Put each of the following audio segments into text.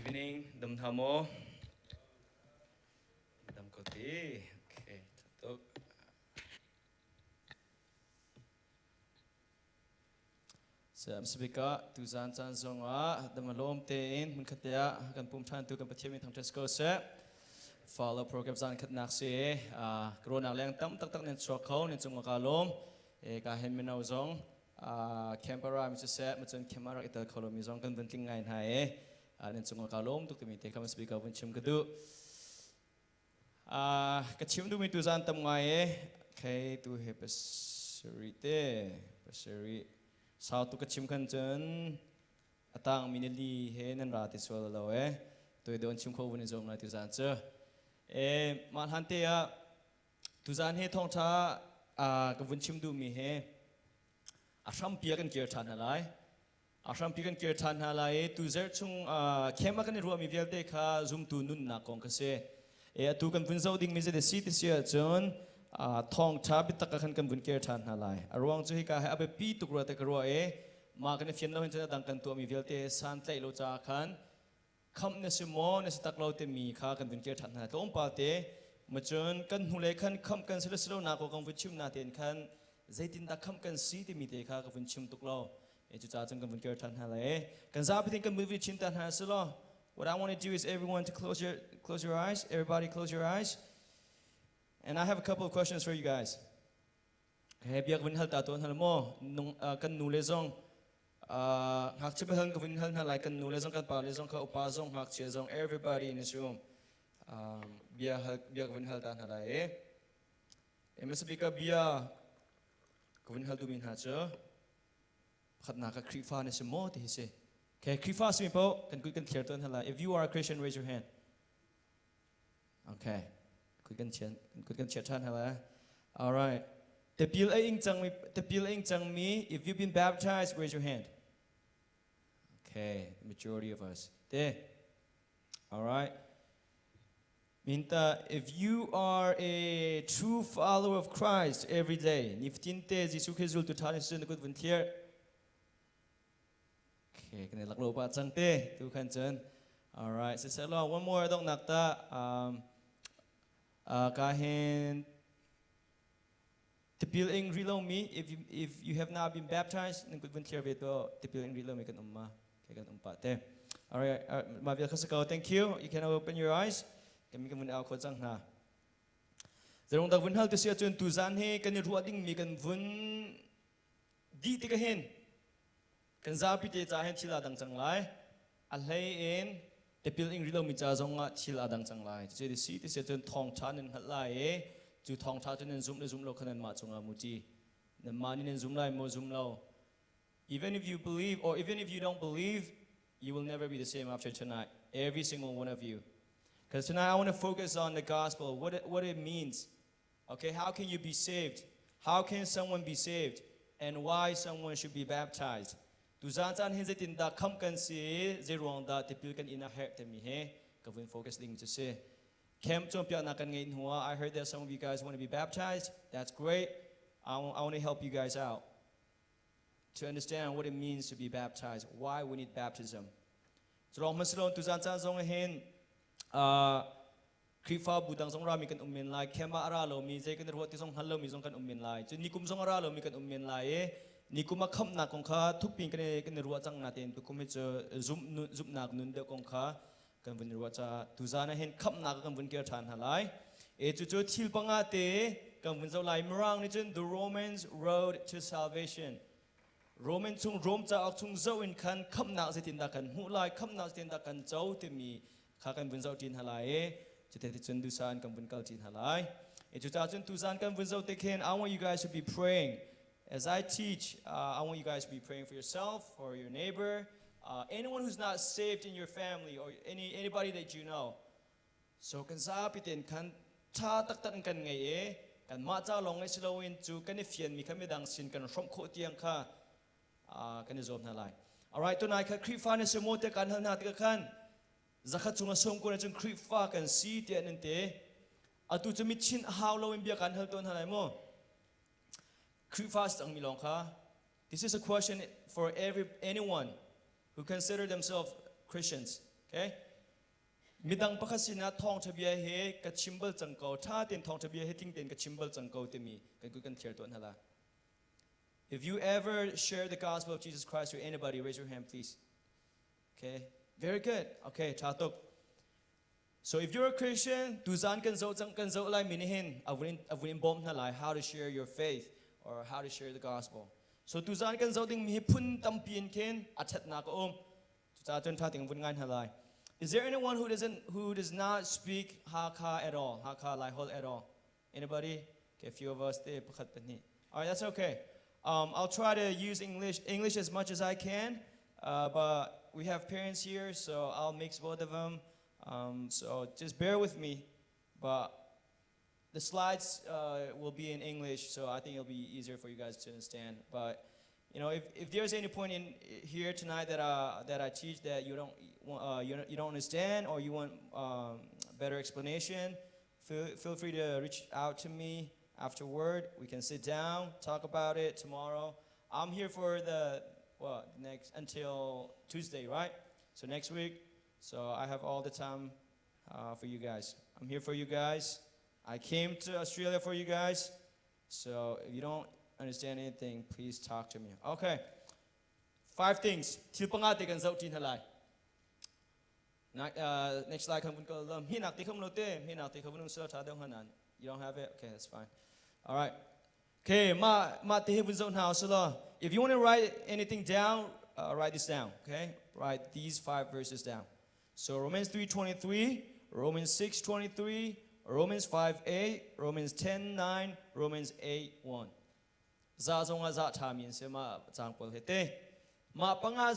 evening, Dam Thamo. Dam Koti. Okay, Tatuk. Sam Sibika, Tuzan San Zonga, the Malom Tain, Munkatia, can Pum Tan to Compatimin Tantasco set. Follow programs on Katnaxi, Corona Lang Tam Tak and Sokon, and Sumakalom, Kahen Minozong, Campera, Mr. Set, Mutton Camara, Ital Colomizon, Conventing and Hae, and Sumakalom, took me take a speak of Winchim Gadu. Kachim do me to Zantamwae, K to Hepasirite, Pasiri. Sao tu kachim kanchen atang minili hen and ratis wala lawe to don chim ko vuni zong na tu zan che man hante ya tu zan he thong tha ka vun chim du mi he asham pia kan kier than halai asham pia kan kier than halai tu zer chung khema kan ru mi vel te kha zum tu nun na kong ka se tu kan vun zo ding mi ze de sit sia chon thong cha bit tak kan kan bun ker than halai arwang chu hi ka ha abe pi tukra te kro ma kan fian lo hin cha dang kan tu mi velte san tlai lo cha khan kham ne simo ne tak lo te mi kha kan bun ker than ha tom pa te ma chon kan hule khan kham kan selo selo na ko kong vu chim na ten khan zaitin da kham kan si te mi te kha ka bun chim tuk lo chu cha chung kan bun ker than halai kan za pi kan movie chim tan ha selo. What I want to do is everyone to close your eyes. Everybody close your eyes. And I have a couple of questions for you guys. Hey, biak vin hal ta ton hal mo nung kan nu le zong hak che hal ka vin hal na like kan nu le zong kan pa le zong ka upa zong hak che zong everybody in this room biak vin hal ta na lai ms bika bia ka vin hal du min ha che khat na ka kri fa ne se mo ti se okay kri fa se po kan ku kan clear ton hala if you are a Christian raise your hand. Okay. Good can chat all right. The pil me. If you've been baptized, raise your hand. Okay, the majority of us. There. All right. Minta, if you are a true follower of Christ every day, niftinte Jisu Kristu tu tani sun good volunteer. Okay, can I look low chang te tu kan chen. All right. So one more dong nakta kahin tipil ing relo me if you have not been baptized then good volunteer veto tipil ing relo me kan umma kay kan umpate. All right, mabia kasako, thank you. You can open your eyes. Kami kan mun au ko chang na zerong da vun hal tu sia chun tu zan he kan ru ding mi kan vun di ti ka hen kan za pi te cha hen chila dang chang lai a hlei in the building rilo mi cha zonga chil adang changlai che the seat is chen thong chan in halai chu thong cha chen zoom le zoom lo khanan ma chunga muji the mani in zoom lai mo zoom lo even if you believe or even if you don't believe you will never be the same after tonight, every single one of you, because tonight I want to focus on the gospel, what it means. Okay, how can you be saved, how can someone be saved, and why someone should be baptized. Tu zan zan hin zaitin da kham kan si zerong da tipil kan ina her te mi he ka win focus ding to se kem chom pya na kan ngin hua. I heard that some of you guys want to be baptized. That's great. I want to help you guys out to understand what it means to be baptized, why we need baptism. So long maslon tu zan zan zong hin krifa budang zong ra mi kan ummin lai kema ara lo mi zai kan ro ti zong hal lo mi zong kan ummin lai chu ni kum zong ara lo mi kan ummin lai ni kuma kham na kong kha thuk ping kan ruwa chang na ten tu kum che zum nak nun de kong kha kan vun ruwa cha tu zana hen kham na kan vun ker than halai e chu chu thil panga te kan vun zo lai mrang ni chen the Romans road to salvation. Roman chung rom cha ak chung zo in kan kham na se tin da kan hu lai kham na se tin da kan zo te mi kha kan vun zo tin halai chu te chen du san kan vun kal tin halai e chu cha chen tu san kan vun zo te ken. I want you guys to be praying. As I teach, I want you guys to be praying for yourself, for your neighbor, anyone who's not saved in your family, or anybody that you know. So kan sa pitin kan cha tak tak kan ngai kan ma cha long ngai silowin chu kan fian mi khame dang sin kan rom kho tiang kha kan zom na lai. All right, tonight ka khri fa ne se mo te kan hal na te kan zakhat chunga som ko na chung khri fa kan si te an te atu chumi chin haw lo in bia kan hal ton halai mo. This is a question for anyone who consider themselves Christians. Okay, midang pakasina thong thabia he ka chimbal changko tha ten thong thabia he ting ten ka chimbal changko te mi kan ku kan thiar ton hala. If you ever share the gospel of Jesus Christ with anybody, raise your hand, please. Okay, very good. Okay, chatok. So if you're a Christian, tuzan kan zo lai minihin avin bom na lai how to share your faith or how to share the gospel. So tuzan kan zo ding mi pun tampien ken achat na ko cha chon tha ting vun ngan halai. Is there anyone who does not speak Hakka at all? Hakka lai hol at all? Anybody? Okay, a few of us they pakhat pani. All right, that's okay. I'll try to use English as much as I can, but we have parents here, so I'll mix both of them. So just bear with me, but the slides will be in English, so I think it'll be easier for you guys to understand. But you know, if there's any point in here tonight that I teach that you don't understand or you want better explanation, feel free to reach out to me afterward. We can sit down, talk about it tomorrow. I'm here for next until Tuesday, right? So next week. So I have all the time for you guys. I'm here for you guys. I came to Australia for you guys. So if you don't understand anything, please talk to me. Okay. 5 things. Next slide. You don't have it? Okay, that's fine. All right. Okay, if you want to write anything down, write this down, okay? Write these 5 verses down. So Romans 3:23, Romans 6:23, Romans 5:8, Romans 10:9, Romans 8:1. Za zonga za thamin se ma changpol hete. Ma panga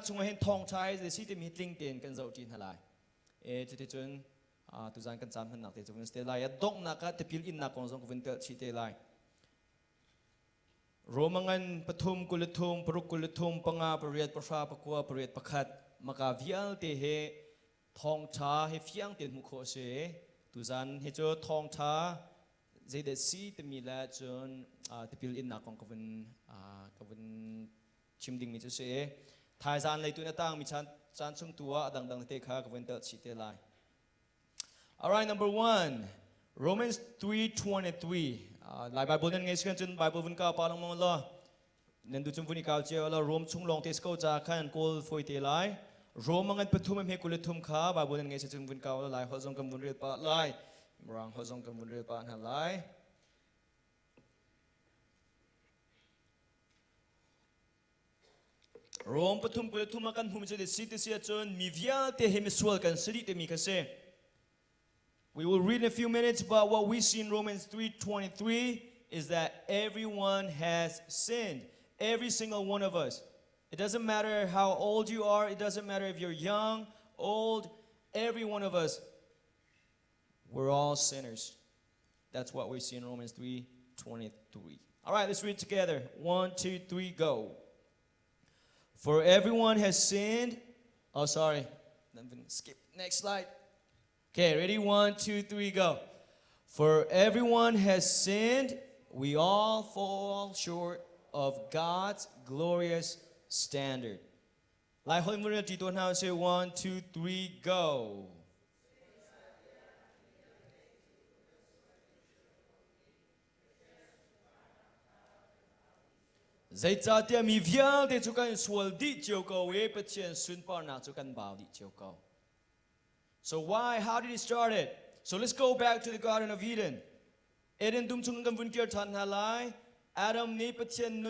chunga hen thong chai je si te mi tling ten kan zo tin halai. Chiti chun tu zan kan cham han nak te chun ste lai dok na ka te pil in na kong zong kun tel chi te lai. Romangan pathum kulathum paruk kulathum panga pariat pasha pakwa pariat pakhat maka vial te he thong cha he fiang ten mu kho se tu zan he cho thong cha je de si te mi la chun te pil in na kong kavun chim ding mi chu se thai zan lei tu na tang mi chan chung tua dang dang te kha kavun tel chi te lai. All right, number 1, Romans 3:23. Lai Bible nan ngai skan chun Bible vun ka pa long mong lo. Nan du chum vuni ka che lo Rom chung long te sko cha khan kol foi te lai. Rom mangan pathum me kul thum kha Bible nan ngai se chum vun ka lo lai ho jong kam vun re pa lai. Mrang ho jong kam vun re pa na lai. Rom pathum kul thum kan hum che de si te sia chun mi via te he mi sual kan sri te mi ka se. We will read in a few minutes, but what we see in Romans 3:23 is that everyone has sinned. Every single one of us. It doesn't matter how old you are. It doesn't matter if you're young, old. Every one of us, we're all sinners. That's what we see in Romans 3:23. All right, let's read together. 1, 2, 3, go. For everyone has sinned. Oh, sorry. I'm going to skip. Next slide. Okay, ready? 1, 2, 3, go. For everyone has sinned, we all fall short of God's glorious standard. Lai hoi mura ti ton hao say 1, 2, 3, go. Zai cha tia mi vial te chu kan sual di chiu ko we pa chen sun pa na chu kan bao di chiu ko. So how did it start it? So let's go back to the Garden of Eden. Eden dum chung kan vun kier than halai. Adam ni patien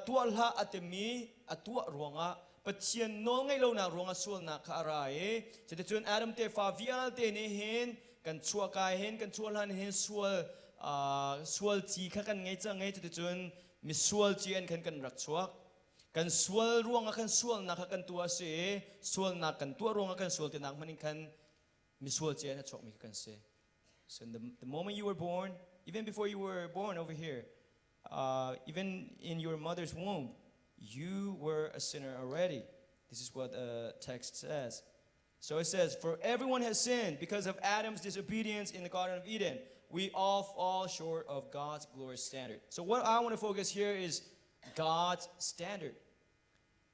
tua la atemi atua ronga patien no ngai lo na ronga sul na kharai. Chete chun Adam te fa vial te ne hen kan chua kai hen kan chua han hen sual chi kha kan ngai cha ngai chete chun mi sual chi en kan rak chuak. Kan sual ronga kan sual na kha kan tua se sual na kan tua ronga kan sual te nak maning kan Misual chen at chok mi kan say. So the moment you were born, even before you were born over here, even in your mother's womb, you were a sinner already. This is what the text says. So it says, for everyone has sinned because of Adam's disobedience in the Garden of Eden. We all fall short of God's glorious standard. So what I want to focus here is God's standard.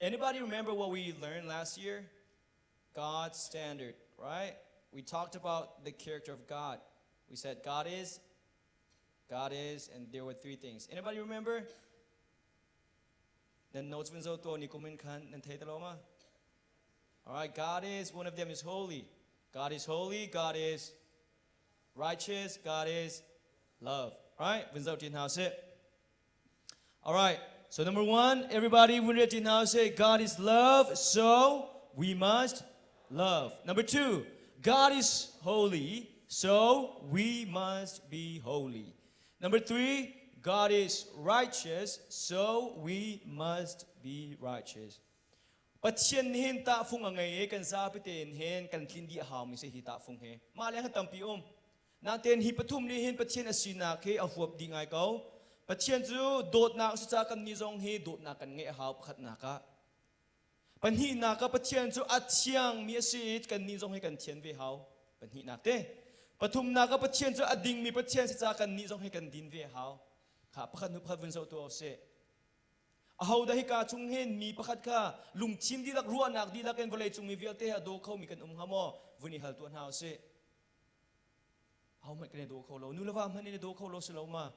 Anybody remember what we learned last year? God's standard, right? We talked about the character of God. We said God is, and there were three things. Anybody remember? Then notes when so to ni kumin kan nan thai taloma. All right, God is, one of them is holy. God is holy, God is righteous, God is love. All right, when so tin house it. All right, so number one, everybody when tin house say God is love, so we must love. Number two, God is holy, so we must be holy. Number three, God is righteous, so we must be righteous. Patien hin ta phung angai kan sa piten hen kan tlindi haw mi se hi ta phung he. Ma le ha tampi na ten hi pathum ni hin patien asina ke a huap ding ai kau. Patien chu dot na su cha kan ni jong hi dot na kan nge haw khat na ka. Pan hi na ka patien chu athiang mi si kan ni jong hi kan thien ve haw. Pan hi na te. Pathum na ka patien chu ading mi patien si cha kan ni jong hi kan din ve haw. Kha pakhat nu pakhat vun so to se. Ahaw dahi ka chung hen mi pakhat ka lung chim di lak ruan nak di lak en volei chung mi velte ha do khau mi kan hamo vuni hal tuan haw se. How mat kan do khau lo nu lawa man ni do khau lo se lo ma.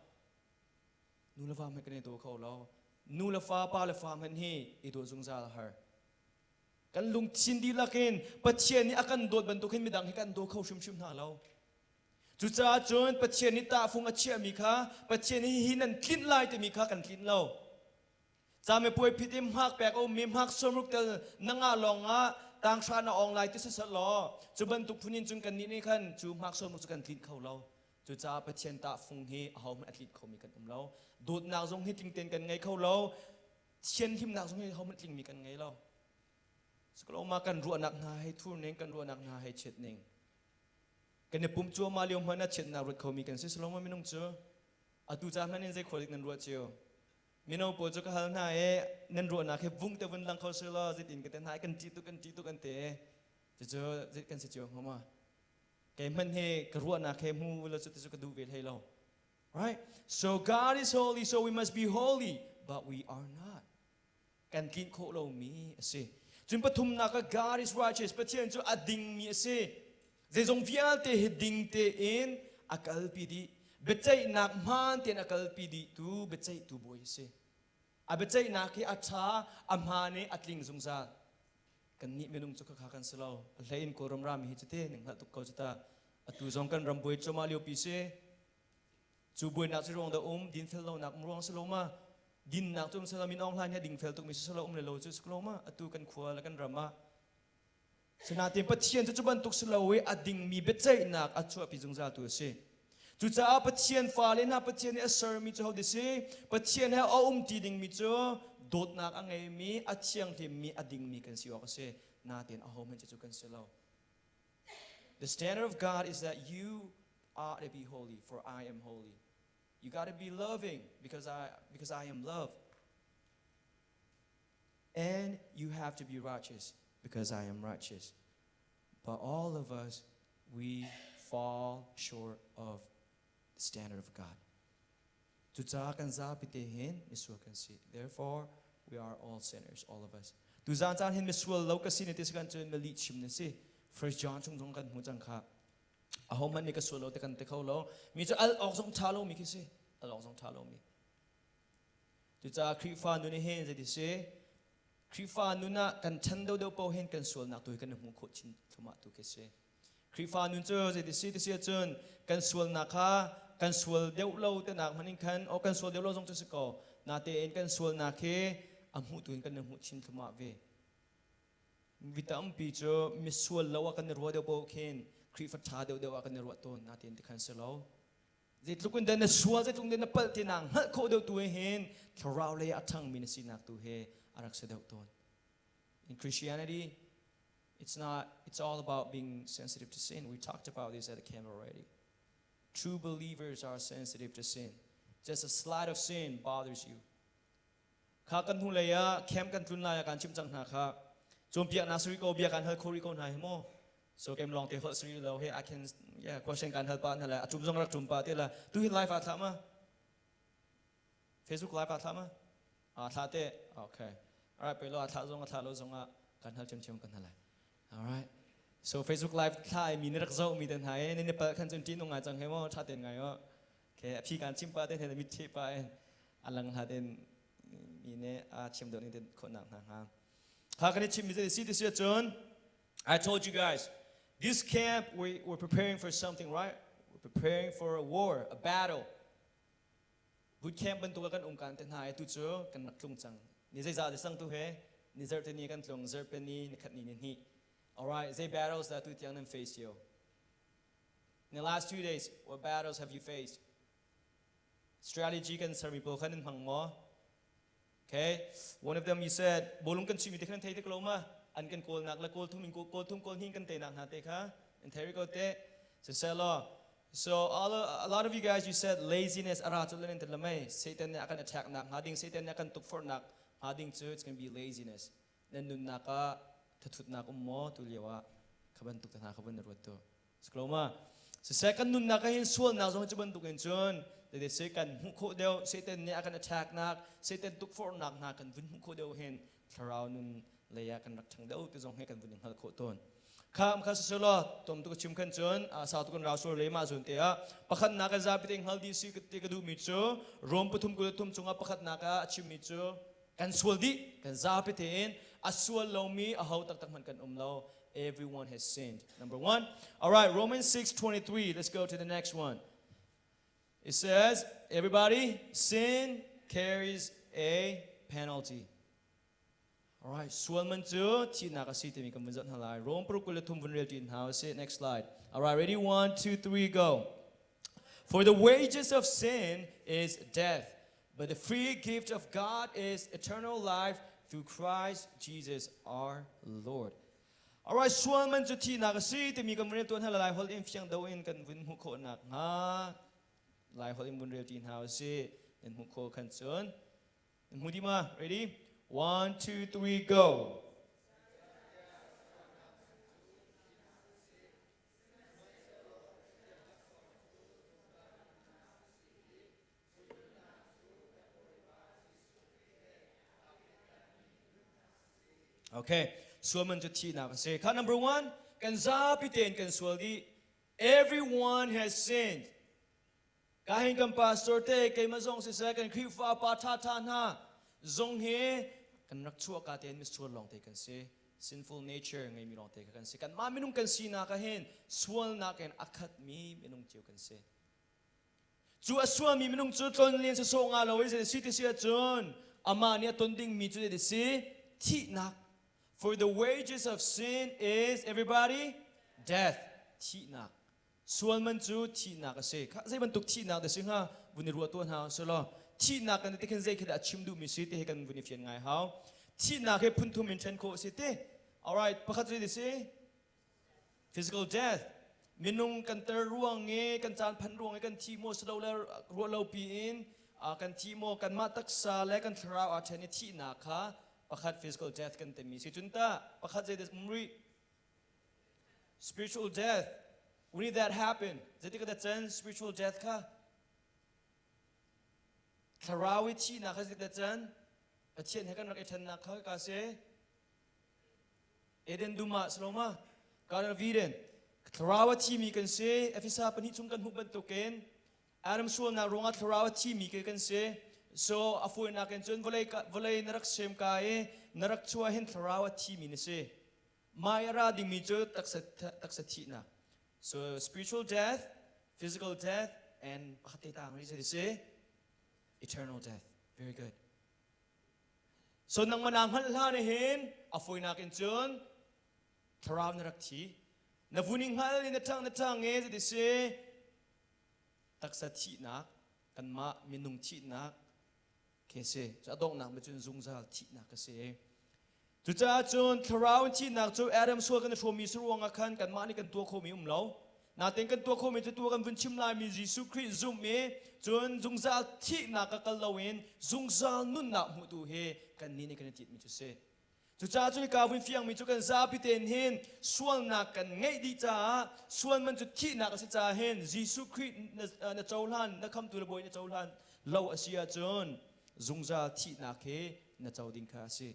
Nu lawa man kan do khau lo. Nu lawa pa lawa man hi i do zung zal har. Kan lung chin di lakin patien ni akan dot ban to khin midang hi kan do khau shum shum na lo. Chu cha chon patien ni ta phung a chia mi kha patien hi hinan tlin lai te mi kha kan tlin lo. Cha me poi phitim hak pek o mim hak somruk tel nanga longa tang sha na ong lai ti sa lo chu ban tuk phunin chung kan ni khan chu hak somruk kan tlin khau lo chu cha patien ta phung hi haw man atlit khau mi kan lo dot nak jong hi ting ten kan ngai khau lo chen him nak jong hi haw man tling mi kan ngai lo sklo ma kan ru nak na hai thur neng kan ru nak na hai chet neng kan ne pum chu ma liom hana chet na rut khau mi kan se slo ma minung chu atu cha man en je kholik nan ru cheu Mino po jo ka hal na nan ro na ke vung te vun lang khau se lo zit in ke ten hai kan ti tu kan te jo zit kan se jo homa ke man he ka ro na ke mu lo chu ka du ve thai lo right so God is holy so we must be holy but we are not kan kin kho lo mi ase chun pathum na ka God is righteous pathian chu ading mi ase je jong vial te ding te in akal pi di Becai nak man ten akal pidi tu becai tu boy se. A becai nak ki acha amhane atling zungza. Kan ni menung chu kha kan selo. Lain ko ram ram hi chite ning hal tu ko chita. Atu zong kan ram boy choma lio pi se. Chu boy nak chi rong da din fel lo nak mrong selo ma. Din nak tum selo min ong lan ya ding fel tu mi selo le lo chu selo ma. Atu kan khwa la kan rama. Senatin pathian chu ban tuk selo we ading mi becai nak achu pi zungza tu se. Chu cha pathian fa le na pathian a ser mi chu de se pathian ha ti ding mi chu dot nak angai mi achiang thi mi ading mi kan siwa ka se na ten a hom chu kan se lo The standard of God is that you ought to be holy for I am holy. You got to be loving because I am love. And you have to be righteous because I am righteous. But all of us we fall short of standard of God. Tu cha kan za pite hin miswa kan si. Therefore, we are all sinners, all of us. Tu zan chan hin miswa lo ka sin itis kan chun meli chim ne si. 1 John chung jong kan mu chang kha. A hom man ni ka swalo te kan te khau lo. Mi chu al ok song tha lo mi ki si. Al ok song tha lo mi. Tu cha khri fa nu ni hen je di si. Khri fa nu na kan chan do do po hen kan swal nak tu kan mu kho chin thuma tu ke si. Khri fa nu chu je di si chun kan swal na kha kan swal deu lo te nak maning khan o kan swal deu lo jong chu ko na te en kan swal na khe amu tu kan mu chin thuma ve vitam pi chu mi swal lo kan ro deu po khen khri fa tha deu kan ro ton na te en kan se lo zit lukun den na swal zit lung den na pal ti nang hal kho deu tu hen thrau le athang min si nak tu he arak se deu ton in Christianity it's all about being sensitive to sin. We talked about this at the camp already. True believers are sensitive to sin. Just a slight of sin bothers you. Kha kan hu leya camp kan tun la kan chim chang na kha. Chom pia na sri ko bia kan hal khori ko nai mo. So kem long te hol sri lo he I can question kan hal pa na la chum jong rak chum pa te la tu hi live a tha ma. Facebook live a tha ma. Tha te okay. Alright pe lo tha jong a kan hal chem kan hala. Alright. So Facebook Live ถ่ายมีนักเจ้ามีแต่ไหนนี่เปิดคันจนจีนตรงไหนจังเฮมอชาเต็นไงวะแค่พี่การชิมปาเต็นเห็นมิตรชิปไปอันหลังหาเต็นมีเนี่ยชิมโดนนี่เต็นคนหนักหางหากันชิมมีแต่สิที่เสียจน I told you guys this camp we're preparing for something right we're preparing for a war a battle boot camp เป็นตัวกันการเต็นหายตุจูกันนักลงจังนี่จะจะสั่งตัวเฮนี่จะเป็นนี่กันลงจะเป็นนี่ขัดนี่Alright, they battles that tu tiang faced you. In the last 2 days, what battles have you faced? Strategy kan sarmi po kanin hang mo. Okay? One of them you said, bolong kan sumi tekhan tay tekloma, an kan kol nak la kol tum kol hin kan tay nak na tekha. And terry ko te. So selo. So a lot of you guys you said laziness aratulan in telamay. Satan akan attack nak, hading Satan akan tuk for nak, hading to it's gonna be laziness. Then nun naka tatut na ko mo tuliwa kabantuk na kabanarwat to skloma so second nun na kahin sual na so chabantuk en chon the second mukho deu Satan ne akan attack nak Satan tuk for nak na kan vun mukho deu hen tharau nun leya kan rak thang deu tu jong he kan vun hal kho ton kham kha solo tom tu chim kan chon sa tu kan rasul lema zun te a pakhat na ka zapiteng haldi si te ka du mi cho rom puthum ko tum chunga pakhat na ka chim mi cho kan sualdi kan zapiten Aswal lomi ahaw taktakman kan umlaw. Everyone has sinned. Number 1. All right, Romans 6:23. Let's go to the next one. It says, everybody, sin carries a penalty. All right, swal man tu ti nakasiti mi kamunzat halai. Rome pro kuletum vunrel tin house. Next slide. All right, ready? 1, 2, 3, go. For the wages of sin is death, but the free gift of God is eternal life through Christ Jesus our Lord. Alright, swal man juti nakasi timi kamrel tuan halai hol in fiang daw in kan vun huko nak ha lai hol in bunrel tin house in huko kan chon in hudima ready 1 2 3 go. Okay, swalman juti na kasi. Ka number 1, kan zapitin kan swaldi. Everyone has sinned. Kahit kan pastor te kay mazong si second krifa patatan ha. Zong he kan nakchua ka ten mis long te kan si sinful nature ngay mi long te kan si kan maminung kan si na kahin swal na kan akat mi minung tiu kan si. Chu aswa mi minung chu ton lien sa so nga lawi sa city siya chun. Ama niya tonding mi chu de si ti nak. For the wages of sin is, everybody, death. Tinak. Sualman tu tinak kasi. Kasi bantuk tinak desi ha bunirwa tuan ha solo. Tinak kan tikan zai kita chimdu misite he kan bunifian ngai how. Tinak he puntu minten ko site. Alright, pakat desi physical death. Minung kan terruang kan chan pan ruang kan timo sedau le ruang lau piin kan timo kan mataksa le kan therau atani tinak ha. Pakhat physical death kan temi si junta pakhat zai des umri spiritual death when did that happen zati ka datsan spiritual death ka tharawi chi na ka zati datsan pathian he kan rak ethan na ka se eden duma sloma garden of eden tharawa chi mi kan se efisa pani chung kan huban token adam sual na ronga tharawa chi mi kan se so afoy na kan chun volay narak sem kae narak chua hin tharawa thi mi se mayara ding mi chu taksa thi na so spiritual death physical death and pakhate ta ngi se eternal death very good so nang manang hal ne hin afoy na kan chun tharaw narak thi na vuning hal in the tang nge se taksa thi na kan ma minung thi na kese cha dong nak machun zungzal thi nak kase tu cha chun tharau thi nak chu adam so kan thomi suruang akhan kan mani kan to khomi umlo na teng kan to khomi chu tu kan vun chim lai mi jisu christ zum me chun zungzal thi nak ka kalawin zungzal nun nak mu tu he kan ni kan tit mi chu se tu cha chu ka vun fiang mi chu kan za piten hin sual nak kan ngei di cha sual man chu thi nak se cha hen jisu christ na chaulan na kham tu le boy na chaulan lo asia chun zungza thi na ke na chauding kha se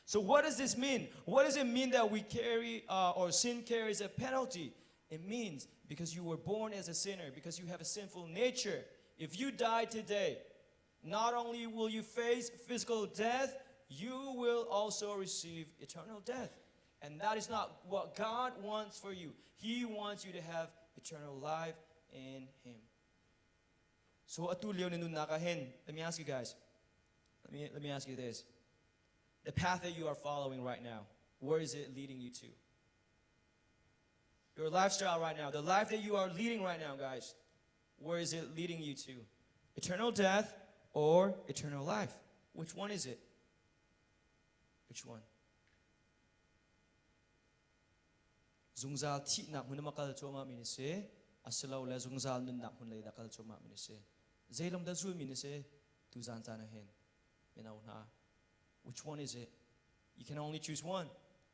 So what does this mean? What does it mean that we carry, or sin carries a penalty? It means because you were born as a sinner, because you have a sinful nature. If you die today, not only will you face physical death, you will also receive eternal death. And that is not what God wants for you. He wants you to have eternal life in Him. So atulyo ninun nakahin. Let me ask you guys. Let me ask you this. The path that you are following right now, where is it leading you to? Your lifestyle right now, the life that you are leading right now, guys, where is it leading you to? Eternal death or eternal life? Which one is it? Which one? Zungzal ti nak hun makal choma minise, asalaw la zungzal nun nak hun lay dakal choma minise. Zaylom da zu minise, tu zan hen. Which one is it? You can only choose one.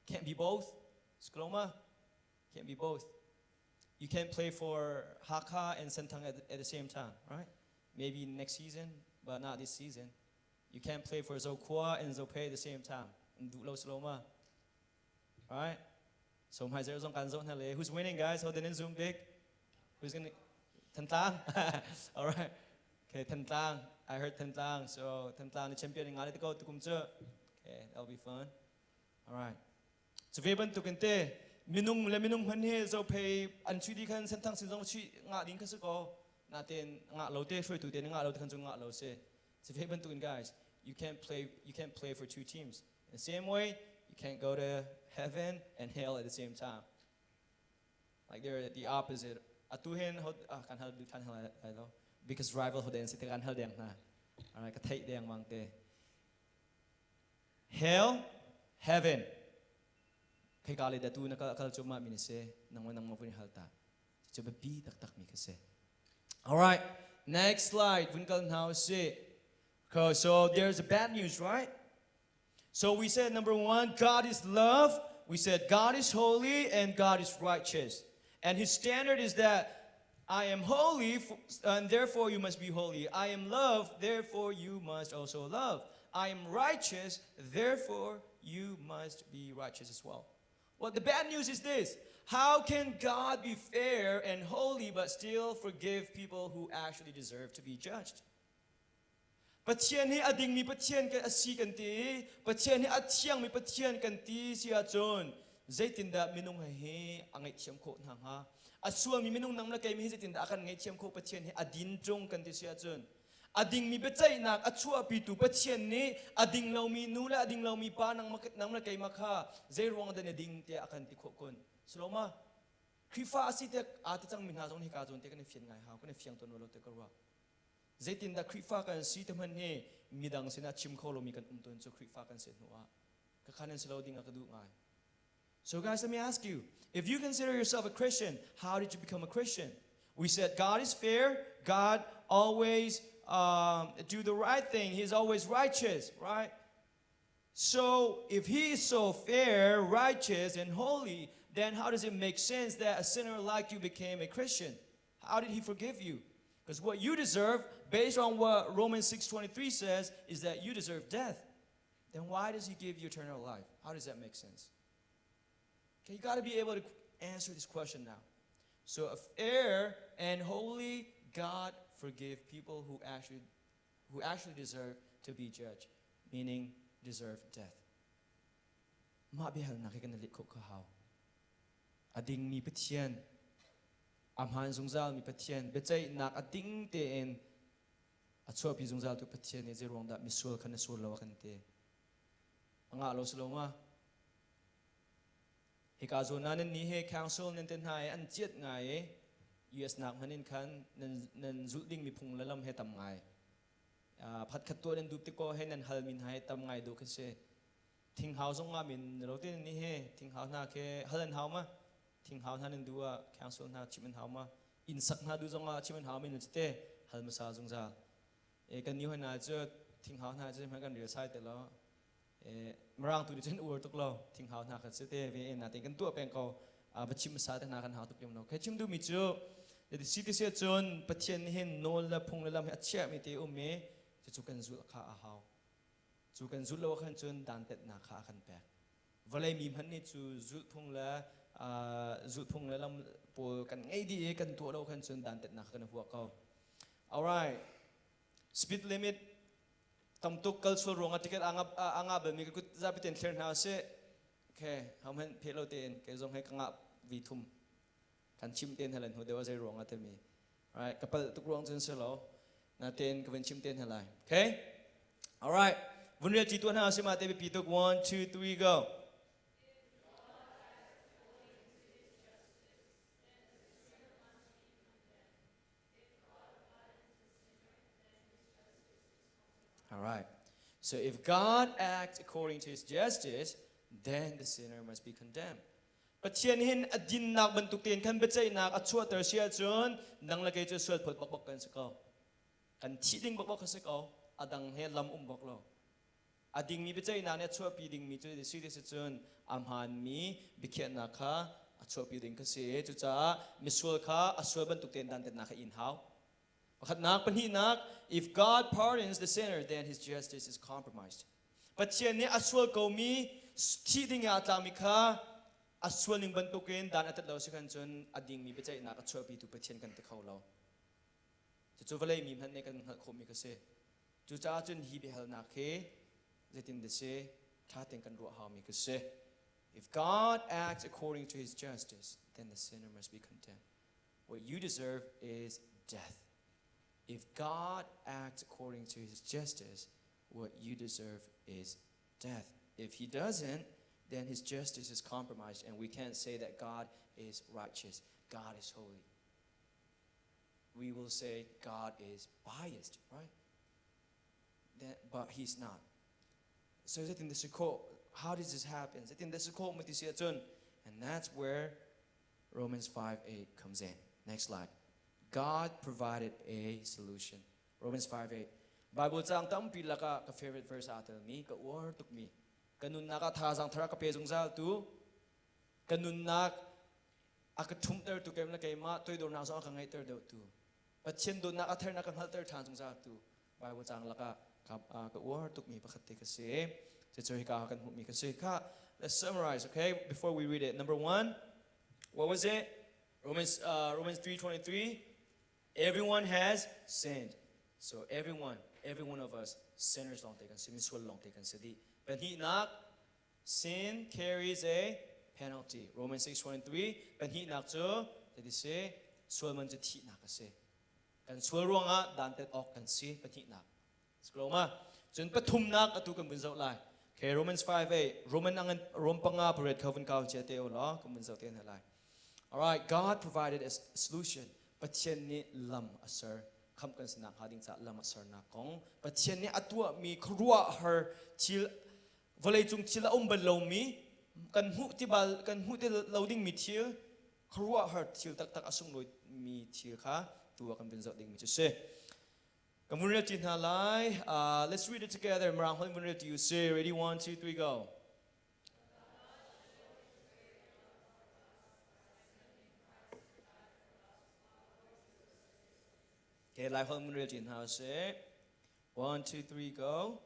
Can't be both. Skloma. Can't be both. You can't play for Haka and Sentang at the same time, right? Maybe next season, but not this season. You can't play for Zokwa and Zope at the same time. Sloma. Alright? So who's winning, guys? Hold it in Zoom big. Who's gonna Tantang? Alright. Okay, Tantang. I heard Tantang. So Tantang the champion in Alito to Kumche. Okay, that'll be fun. Alright. So Veban to Kente. Minung leminung hanhe zo pay an chudi kan sentang sinzong chi nga din kasako natin nga lote shoy to den nga lote kan nga lo se. So Veban to guys, you can't play for two teams. In the same way, you can't go to heaven and hell at the same time. Like they're the opposite. Atuhin kan hal du kan hal because rival hoden sit kan hal deng na. Alright, ka thai deng mangte. Hell, heaven. Kay kali datu nakakal chuma minise nang wanang mapuni halta. Choba bi tak mi kasi. All right, next slide. Winkal now say. So there's the bad news, right? So we said number one, God is love. We said God is holy and God is righteous. And His standard is that I am holy and therefore you must be holy. I am love, therefore you must also love. I am righteous, therefore you must be righteous as well. Well, the bad news is this. How can God be fair and holy but still forgive people who actually deserve to be judged? Patien hi ading mi patien ka asi kanti, patien hi atyang mi patien kanti siya chon. Zaitinda minung hi angay tiyam ko nang ha. Asua mi minung nang lakay mi zaitinda akan ngay tiyam ko patien hi adin jong kanti siya chon. Ading mi betay nak atsua pitu patien ni ading law mi nula ading law mi pa nang lakay makha. Zay ruang dan ading te akan ti kokon. Selama krifa asi te ati chang minhazong hi ka chon te kan fian ngai ha kan fiang ton lo te karwa. Zaitin da krifa kan si teman he midang sina chim kholo mi kan umton so krifa kan set nuwa. Kakanan selaw ding akadu ngai. So guys, let me ask you, if you consider yourself a Christian, how did you become a Christian? We said God is fair, God always do the right thing, He's always righteous, right? So if He is so fair, righteous, and holy, then how does it make sense that a sinner like you became a Christian? How did He forgive you? Because what you deserve, based on what Romans 6:23 says, is that you deserve death. Then why does He give you eternal life? How does that make sense? Okay, you got to be able to answer this question now. So a fair and holy God forgive people who actually deserve to be judged, meaning deserve death. Mabihal nakikanalit ko kahaw. Ading mi patien. Amhan zungzal mi patien. Betay nak ading teen. At so pi zungzal tu patien e zerong da misul kana sulaw kante. Ang alo saloma. Hikazo nanin ni he council nenten hai an chiat ngai US nak hanin kan nan zulding mi phung lalam he tam ngai. Phat khatto nen dup ti ko he nan hal min hai tam ngai do kase. Thing house nga min rotin ni he thing house na ke halan haw ma. Thing house hanin dua council na chimen haw ma. In sak na du zonga chimen haw min te hal masa zungza. E kan ni ho na cho thing house na che ma kan ria sai te lo. Marang tu chen ur tuk lo ting hao na khat sete ve na te kan tu peng ko bachim sa ta na kan hao tuk lim no khachim du mi chu the city se chon pathian hen nol la phung lam achia mi te umme chu kan zu kha a hao จูกันจุดแล้วขันจนดันเต็ดนาขาขันแปกวันเลยมีมันนี่จูจุดพงละจุดพงละลำปูกันไงดีกันตัวเราขันจนดันเต็ดนากันหัวเขา alright speed limit ทำตุกกัลสุรงอาทิตย์angabแบบนี้ก็จะไปเต้นเทรนฮาเซ่โอเคทำให้เพลเราเต้นก็จะให้กังบวีทุ่มกันชิมเต้นให้เลยหัวเดียวว่าจะรองอาทิตย์มี alright กับตุกรองจนเสร็จแล้วนาเต้นก็เป็นชิมเต้นให้เลยโอเค alright วันนี้จีตัวหน้าเสมาเต้ไปปีตุก 1 2 3 go alright so if God acts according to His justice then the sinner must be condemned ปัจเจียนหินอดินนักบรรทุกเตียนขันเบจัยนักอัดชัวเตอร์เชียจนนังละเกจสวดผลบอกกันสักเอากันชีดิงบอกกันสักเอาอดังเฮลำบอกเราอดิ่งมีเบจัยนักเนี่ยชัวปีดิ่งมีจุดที่สุดที่สุดอัมหันมีบิเคียนนักค่ะอัดชัวปีดิ่งก็เสียจุดจ้ามิสวลค่ะอัดชัวบรรทุกเตียนดันเต็นนักอินเฮาขัดนักปัญหานัก if God pardons the sinner then His justice is compromised ปัจเจียนเนี่ยอัดชัวก็มีชีดิงอาตามิค่ะอัศวนิงบรรทุกเองด้านอัตเราสิกันจนอดิ่งมีไปใจนักอัศวปีตุปเชียนกันตะเขาเราจะจูวเลยมีมันในกันหักคมมีกษะจูจ้าจนฮีเบลนักเฮจะตินเดเซท่าเต็งกันรัวหามีกษะ if God acts according to His justice then the sinner must be condemned what you deserve is death if God acts according to His justice what you deserve is death if He doesn't then His justice is compromised and we can't say that God is righteous. God is holy. We will say God is biased, right? But He's not. So it's in the Sukkot. How does this happen? It's in the Sukkot and that's where Romans 5:8 comes in. Next slide. God provided a solution. Romans 5:8. Bible jang tam pila ka favorite verse atal mi ka war tuk mi. Kanun nak athasang thara ka pejung zal tu kanun nak akathum ter tu kem na keima toy dor na so ka ngai ter do tu patchen do nak ather na ka hal ter than jung zal tu Bible jang la ka war tuk mi pakhatte ka se che choi ka kan hu mi ka se ka let's summarize okay before we read it number 1 what was it Romans 3:23 everyone has sinned so every one of us sinners long taken sin swal long taken sidi but he not sin carries a penalty Romans 6:23 but he not so that is say swal man ti na ka se kan swal ronga dan tet ok kan si but he not scroll ma jun pathum nak atu kan bun zau lai okay Romans 5:8 Roman angan rom panga paret khavan kaw che te ola kan bun zau ten halai all right God provided a solution but chen ni lam asarคำกันสนักหาดิ่งจากลำอักษรนักของปัจเจียนนี้อัตัวมีครัวเฮอชิลวลัยจุงชิลอุมบัลลมีกันหูที่บาลกันหูที่เราดิ่งมีชิลครัวเฮอชิลตักอสุงโดยมีชิลค่ะตัวกันเป็นจอดิ่งมีจุดเสกันวันเรียนจินหาไลlet's read it together มาราวันเรียนที่อยู่เส ready 1 2 3 go Okay, live home religion. How say? 1, 2, 3, go.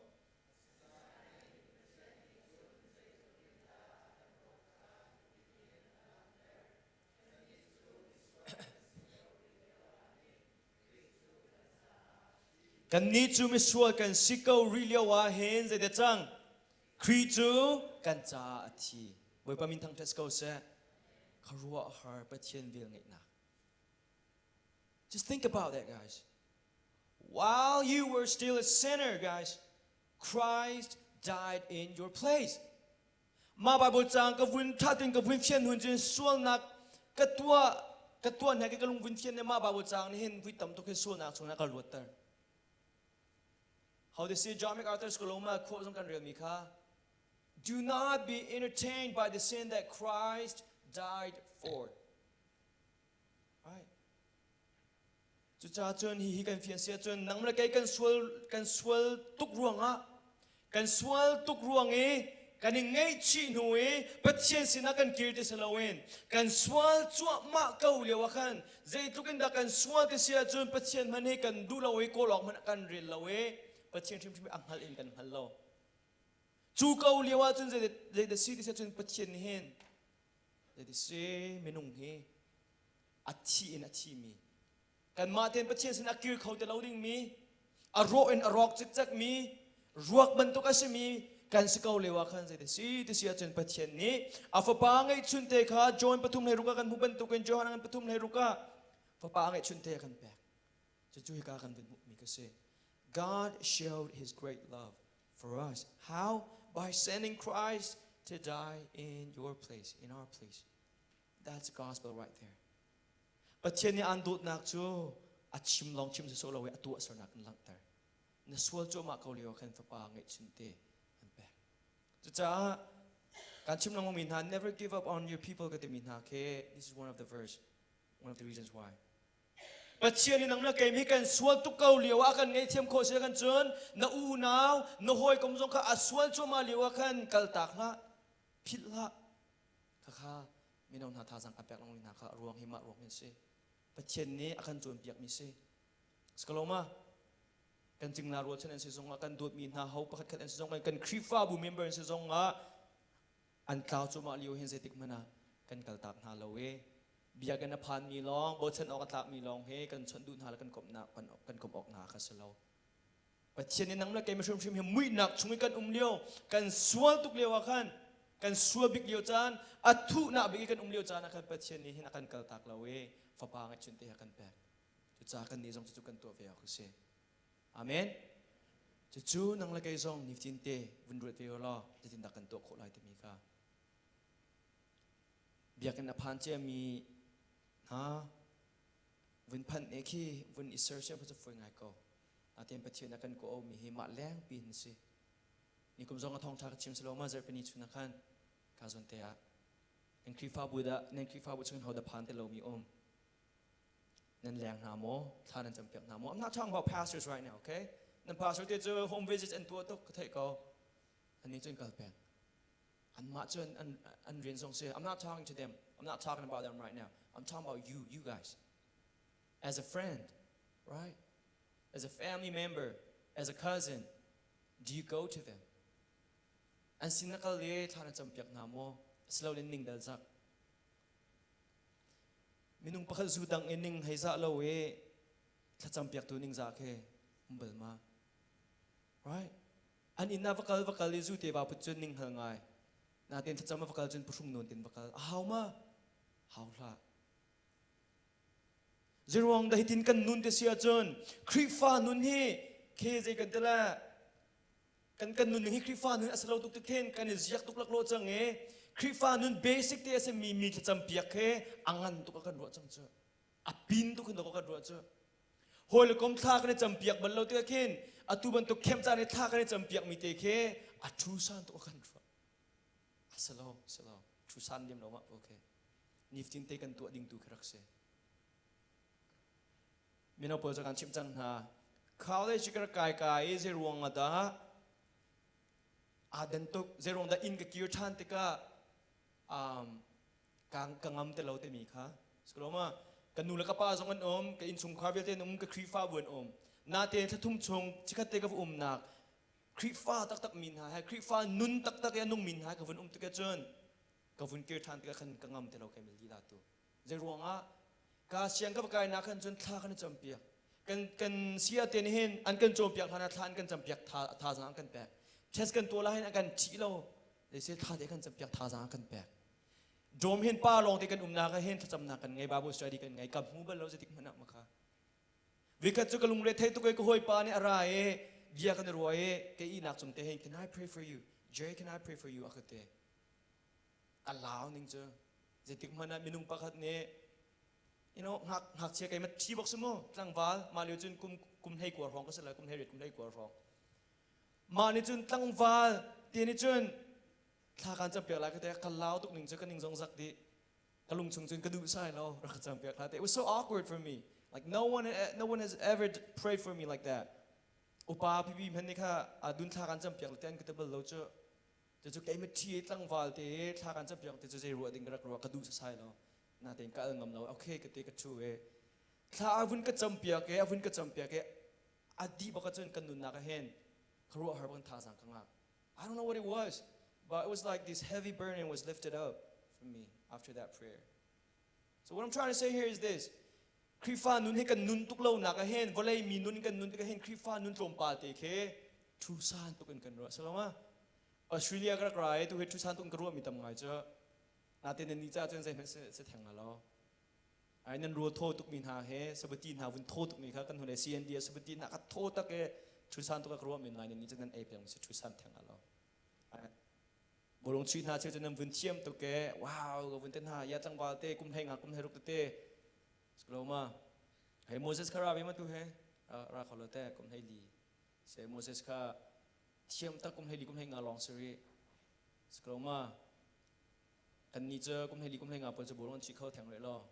Kan ni chu mi sual kan sikau rilya wa hen ze de chang. Kri chu kan cha athi. Boy pa min thang tes ko se. Kharwa har pa chen vil ngai na. Just think about that, guys. While you were still a sinner, guys, Christ died in your place. Ma Bible chang ka vun thatin ka vun chen hun chen sual nak katwa na ka kalung vun chen ne ma Bible chang ni hin vi tam to ke sual nak chung na ka luatar. How they say John MacArthur Skoloma quote some kan real mi kha. Do not be entertained by the sin that Christ died for. Right? Chu cha chun hi kan fian sia chun nang la kai kan swal tuk ruang a kan swal tuk ruang e kan ngai chi nu e patchen sina kan kirti salawen kan swal chua ma kau le wa khan zai tukin da kan swal ke sia chun patchen man he kan du lawe ko lok man kan ril lawe patchen thim thim ang hal in kan hal lo จูเกาเลียวจนจะซีที่จะจนปัจเจนเห็นจะเสไม่นุ่งเฮอัดชีอัดชีมีกันมาเต็นปัจเจนสนักกิร์เขาแต่เราดิ้งมีอารมณ์อารมณ์จักมีรวกบรรทุกอาศัยมีกันสกาวเลวขันจะซีที่เสียจนปัจเจนนี้อาฟปางไอชุนเตะขาจอยปฐุมเลรุกากันผู้บรรทุกกันจอยกันปฐุมเลรุกาฟปางไอชุนเตะกันแบกจะช่วยกันเป็นมุกมีกษ God showed His great love for us. How? By sending Christ to die in your place, in our place. That's the gospel right there. ปัจเจนี้อันดูดนักจูอัดชิมลองชิมจะโซลาเวอตัวสนักนักแต่ในส่วนจูมาเขาเลียวขันฟปางไอชุนเตอันแบกจะการชิมลองมินหา never give up on your people ก็จะมินหาเค this is one of the verse one of the reasons why ปัจเจนี้นังนักเกมให้กันส่วนตุกเขาเลียวกันไงเทียมโคเสียกันจนน้าอูนาวน้าหอยกำจงข้าส่วนจูมาเลียวกันกัลตักละพิษละข้าไม่น้องหาทาสังกัดแบกลงมินหาข้ารวงหิมะรวงเห็นสิปัจเจนี้อาการจนเปียกมิสิสกลมากันจึงนารัวเช่นนั้นสิจงอาการดูดมีนาเขาประคัดขัดอันสิจงกันครีฟ้าบุเมมเบอร์สิจงอันข่าวจุมาเลียวเห็นเสติกมันกันกัลตักนาเลเวเบียกันนพานมีลองบทฉันออกตักมีลองเฮกันฉันดูนาแล้วกันกบนากันกบออกนาคัสเลาปัจเจนี้นังละเกมชมชิมเฮมุยหนักช่วยกันเลียวกันสวลตุกเลียวกันกันสวบิกเลียวจานอัตุนาบิกกันเลียวจานนะครับปัจเจนี้เห็นกันกัลตักเลเวฟ้าปางชุนเตะกันแปกจุดจากกันนี้จงจุดกันตัวเวียคือเสอาเมนจุดจูนังละไกจงนิฟตินเตวินรูดเวียล้อจะตินดักกันตัวโคลายที่มีค่ะเบียกันอภันเจมีฮะวินพันเอคีวินอิสเซอร์เชฟจะฟื้นไงก็อาเทียนปัจเจนักกันก็มีหิมะแรงปีนสินี่กุมจงกระทงทักชิมสโลมาเจอเป็นนิชุนักกันกาจนเตะนันคริฟ้าบุดะนันคริฟ้าบุดชงเขาดับพันเตโลมีอมนั่นแรงหนาโมท่านั้นจำเป็นหนาโม I'm not talking about pastors right now, okay? นั่น pastor ที่เจอ home visits อันตัวตุกเทก็อันนี้จนกัลเป็นอันมาจนอันเรียนส่งเสีย I'm not talking to them. I'm not talking about them right now. I'm talking about you guys. As a friend, right? As a family member, as a cousin, do you go to them? อันสินักเลี้ยท่านั้นจำเป็นหนาโม slowly นิ่งเดินสักมินุงพักจูดังเอ็นนิงให้ซาโลเวถ้าจำเปียกตัวนิงซาเคเบิลมา right อันอินน่าวักลิจูเตว่าพุทธนิงหงายนาเต็นถ้าจำวักลจนผู้ชมนนเต็นวักลหาวมาหาวละเจรวงได้หินกันนุนเตเสียจนคริฟ้านุนฮีเคใจกันแต่ละกันนุนฮีคริฟ้านุนอัศเราตุกตะเคนกันเสียกตุกลักโลจังเงคริฟ้านุนเบสิกเตสมีจำเปียกเคอังันตุกกันรัวจังเจออปินตุกันตุกกันรัวเจอโฮลกอมท่ากันจำเปียกบันเราตุกเคนอตุบันตุกเข้มจานท่ากันจำเปียกมีเตเคอทูซันตุกกันรัวอัศเราทูซันเดียมเรามาโอเคนิฟตินเตกันตัวดิ่งตุกรักเสมินาเปิดจากการชิมจังหาเขาได้ชิกระกายเจรวงมาดาอาดันตุกเจรวงดาอินกับกิวชันติกากังงำแต่เราเตมีค่ะสกลมากันนูแล้วก็ป้าสองกันกันอินชงคาเวลเตนกับครีฟ้าวนนาเตนถ้าทุ่มชงชิคเตกับนักครีฟ้าตักมินหายครีฟ้านุนตักยันนุ่งมินหายกับวนตุกจนกับวนเกิร์ทันติกาขันกังงำแต่เราแค่มิลลีลาตัวเจรวงกาเสียงกับกายนักขันจนท่าขันจำเปียกกันเสียเตนเห็นอันกันโจมเปียกทานกันจำเปียกท่าสังกันแปลกเชสกันตัวละเห็นอันกันชี้เราเลยเสียท่าเด็กกันจำเปียกท่าสังกันแปลกโจมเห็นป้าลองที่กันนาก็เห็นถ้าจำนากันไงบาบูสตาดีกันไงกับหูบัลเราจะติดมันนักมาค่ะวิกัดจุกลุงเรทให้ตุกไอ้ก็หอยป้าเนี่ยอะไรเบียกันรวยแกอีนักจงเตะเห็น Can I pray for you Jay Can I pray for you อ่ะคือเตะอัลลาวนิ่งเจอจะติดมันนักมินุงปักหัดเนี่ยหักเชียร์กันมาชี้บอกสมอตั้งวาลมาเลี้ยวจนกุมให้กว่าร้องก็เสร็จแล้วกุมให้เร็ดกุมให้กว่าร้องมาในจนตั้งวาลเตียนในจนถ้าการจำเปียกอะไรก็แต่กันเล่าตุกหนึ่งจะกันหนึ่งสองสักดีกันลุงชงจนกระดูกใส่เราเราจำเปียกอะไรแต่ it was so awkward for me like no one has ever prayed for me like that อุปาพี่พันนี่ค่ะดุนท่าการจำเปียกเตียนก็จะเบลเราจะแกไม่ชี้ตั้งวาลเตะท่าการจำเปียกแต่จะรัวดิ่งกระกระดูกใส่เรานาเต็งก็งำเราโอเคก็เตะก็ช่วยถ้าอาวุธก็จำเปียกอดีบอกก็จนกันนุนนักเห็นครัวหาบังท่าสังกัง I don't know what it was, but it was like this heavy burden was lifted up from me after that prayer. So what I'm trying to say here is this. Krifa nun he kan nun tuklo na ka hen, volay mi nun kan nun ka hen, krifa nun trompate ke, trusan tukan kan ro. Salama, Australia ka kray tu he trusan tukan karo mitam ngay cha. Natin ni cha chen se thang alo. Ay nan ro tho tuk min ha he, sabatin ha vun tho tuk ni ka kan hule CND sabatin na ka tho ta ke trusan tu ka karo min ngay ni cha nan apeng se trusan thang alo. Bolong chui na che chen vun thiam tu ke, wow, ka vun ten ha ya tang wal te kum heng ha kum heruk te. Skloma, hey Moses ka rabi ma tu he, ra kholo te kum hei li. Se Moses ka thiam ta kum hei li kum hei nga long seri. Skloma, kan ni cha kum hei li kum hei nga pon cha bolong chi khau thang le lo.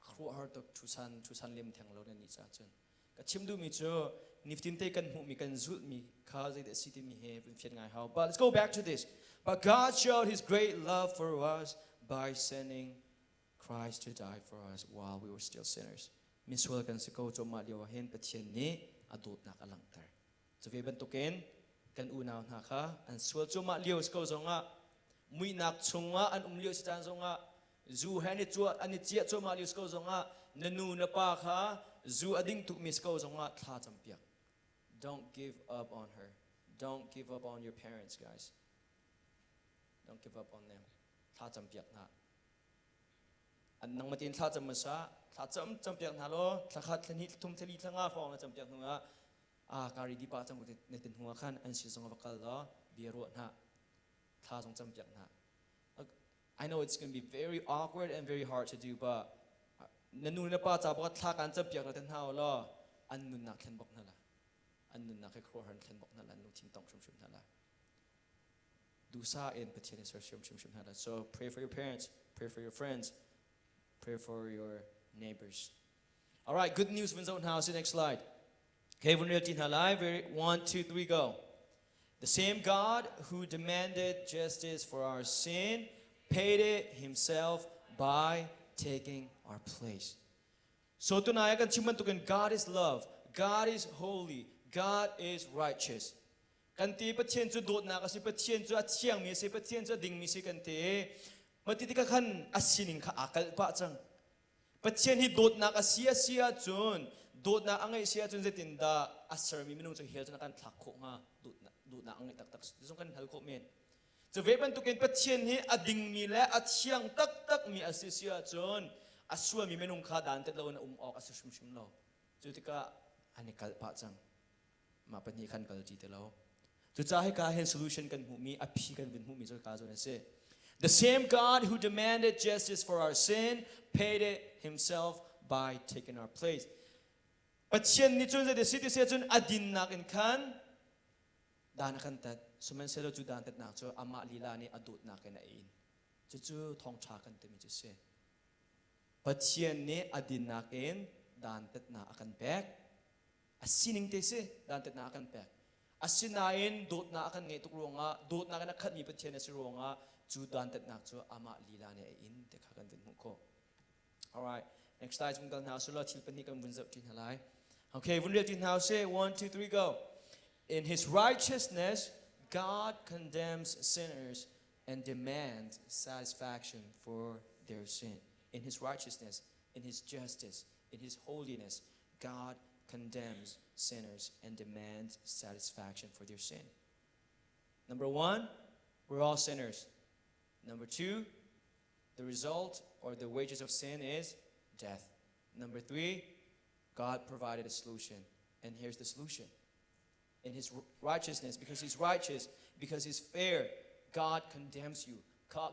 Khru har tok chusan lim thang lo ni cha chen. Ka chim du mi cho niftin te kan hu mi kan zul mi kha zai de city mi he pun fiat ngai how. But let's go back to this. But God showed his great love for us by sending Christ to die for us while we were still sinners. Miswal kan si ko ma liwahin patien ni adut na kalangtar. So we bentukin kan unaw na ka an swal ma liw ko zonga mui nak chunga an umliw si tan zonga zu hani chu an chia ma liw ko zonga nanu na pa kha zu ading tuk mis ko zonga tha champiak. Don't give up on her. Don't give up on your parents, guys. Don't give up on them. Tha champiak na. An nang matin tha cham sa tha champiak na lo tha khat thani thum thali thanga phong na champiak nuwa kari di pa cham ne tin huwa khan an si zonga bakal lo biro na tha jong champiak na. I know it's going to be very awkward and very hard to do, but nanu na pa cha ba tha kan champiak na ten ha lo an nun na khen bok na la an nun na ke khro han khen bok na la nu tim tong shum na la du sa in patien sir shum na la. So pray for your parents, pray for your friends, pray for your neighbors. All right, good news, Winzone House. Next slide. Okay, when we're in halai, 1, 2, 3, go. The same God who demanded justice for our sin paid it himself by taking our place. So tonight, God is love, God is holy, God is righteous. Kanti patien chu dot na kasi patien chu athiang mi se patien chu ding mi se kanti matiti ka khan asining kha akal pa chang patien hi dot na ka sia chun dot na angai sia chun zetin da asar mi minung chu hel chun kan thak kho nga dot na angai tak song kan hal kho men chu ve ban tu ken patien hi ading mi le athiang tak mi asisia chun aswa mi minung kha dan te lo na ok asum lo chu tika anikal pa chang ma pani khan kal ji te lo. Solution can me the same God who demanded justice for our sin paid it himself by taking our place. But chen ni chun the city se chun adin nak in kan dan kan tat sumen selo chu dan tat nak so ama lila ni adut nak na in chu thong cha kan te mi chu se but chen ni adin nak in dan tat na akan back asining te se dan tat na akan back asinain dot na akan ngay tukronga dot na kan khat mi pathian na sironga chu dan tat nak chu ama lila ne in te khakan din ko. All right, next slide mun kan na so la thil pani kan bun zau tin halai. Okay, bun tin how say 1 2 3 go. In his righteousness God condemns sinners and demands satisfaction for their sin. In his righteousness, in his justice, in his holiness, God condemns sinners and demands satisfaction for their sin. Number 1, we're all sinners. Number 2, the result or the wages of sin is death. Number 3, God provided a solution. And here's the solution. In his righteousness, because he's righteous, because he's fair, God condemns you.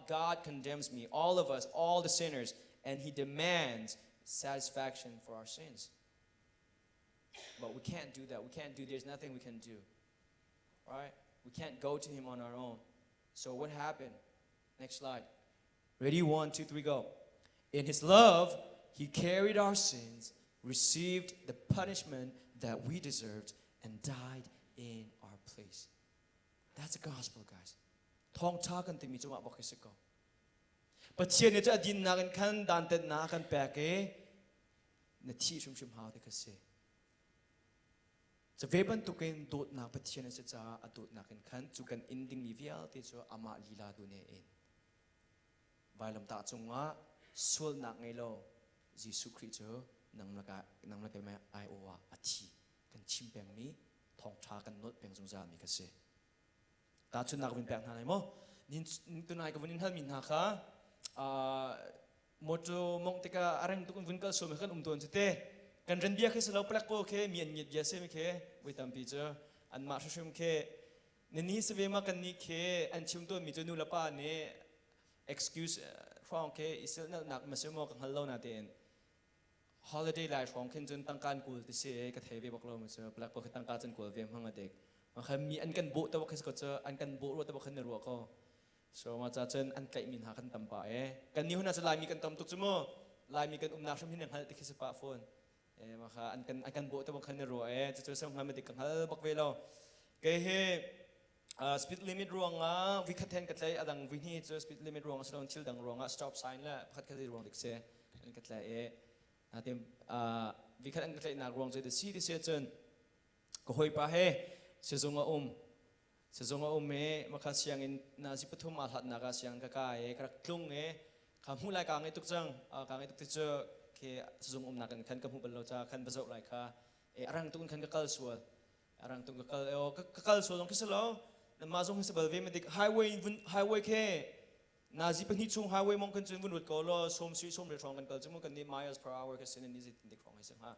God condemns me, all of us, all the sinners, and he demands satisfaction for our sins. But we can't do that. There's nothing we can do. Right? We can't go to him on our own. So what happened? Next slide. Ready? 1 2 3 go. In his love, he carried our sins, received the punishment that we deserved, and died in our place. That's the gospel, guys. Thong cha kan ti mi chuma ba kisiko. Pathian ne cha din na kan khan dan tet na kan pa ke na thi shum ha te ka se. จะเว็บันตุกเองโดดนักปฏิเสธเสียจ้าอโดดนักกันขันจุกันอินดิ้งมีวิอาติจ้าอามาลีลาดูเนเองใบลำตาจงว่าส่วนนักไงโลยิสุคริสต์จ้านังละกันแม่ไอโอวาอธิกันชิมแปงนี้ทองชากันนดแปงจงจามีกษัตริย์ตาชุนนักวินแปงทางไหนมั้งนินตัวนายกับวินทัลมินหาค่ะหมดมองติกาอะไรตุกันวินก็สมัยกันตัวนี้เต้กันเรนเบียคือสลบแปลกโปเคมีอันยิบยาเซมิเควิตามปีเจออันมาชุมเคนี่สเวมากันนี่เคอันชิมตัวมีจนูละป้าเนี่ย excuse ฟ้องเคอิสระนักมาเสมอกันฮัลโหลนาเดน holiday life ของคนจนตั้งการกูที่เสียก็เทวีบอกเรามาเจอแปลกโปคือตั้งการจนกูเวียมห้องเด็กมาเคยมีอันกันโบแต่ว่าคือก็เจออันกันโบรู้แต่ว่าคือในรัวก็ so มาจากเจนอันไกลมินหากันตั้มป่ากันนี้หัวหน้าจะลายมีกันตั้มตุกจมูกลายมีกันนักชุมหินอย่างฮัลติคิสปะโฟนมาค่ะอันกันโบแต่ว่าคือในรัวจะเจอสังหารมาเด็กกันฮัลบักเวลาเกย์speed limit รวงวิคัทเทนกันเลยดังวินี่เจอ speed limit รวงสโลนชิลดังรวงstop sign ละพัดกันเลยรวงเด็กเสียอันกันเลยนะเต็มวิคัทอันกันเลยนักรวงจะได้ซีที่เสียจนก็หอยปะเฮเสียจงอามาคัดเสียงอินนาจิปทุมอาหัดนักเสียงกะกายกระคลุ้งคำพูดรายการไอ้ตุกจังการไอ้ตุกที่เจอเคเสียจงนักกันขันกับหูบรรลุจากขันประสบรายค่ะอะไรตุกขันกะกัลสวดอะไรตุกกะกัลสวดลงคิดซะแล้วนั่นมาส่งให้สบายเวมันดิไฮเวย์เคนาจิเป็นหิchungไฮเวย์มองกันจนวุ่นวุ่นก็แล้วสมศรีสมเรียดรองกันก็จะมุ่งกันนี่ miles per hour ก็เส้นนี้จิตดิครองให้สังหา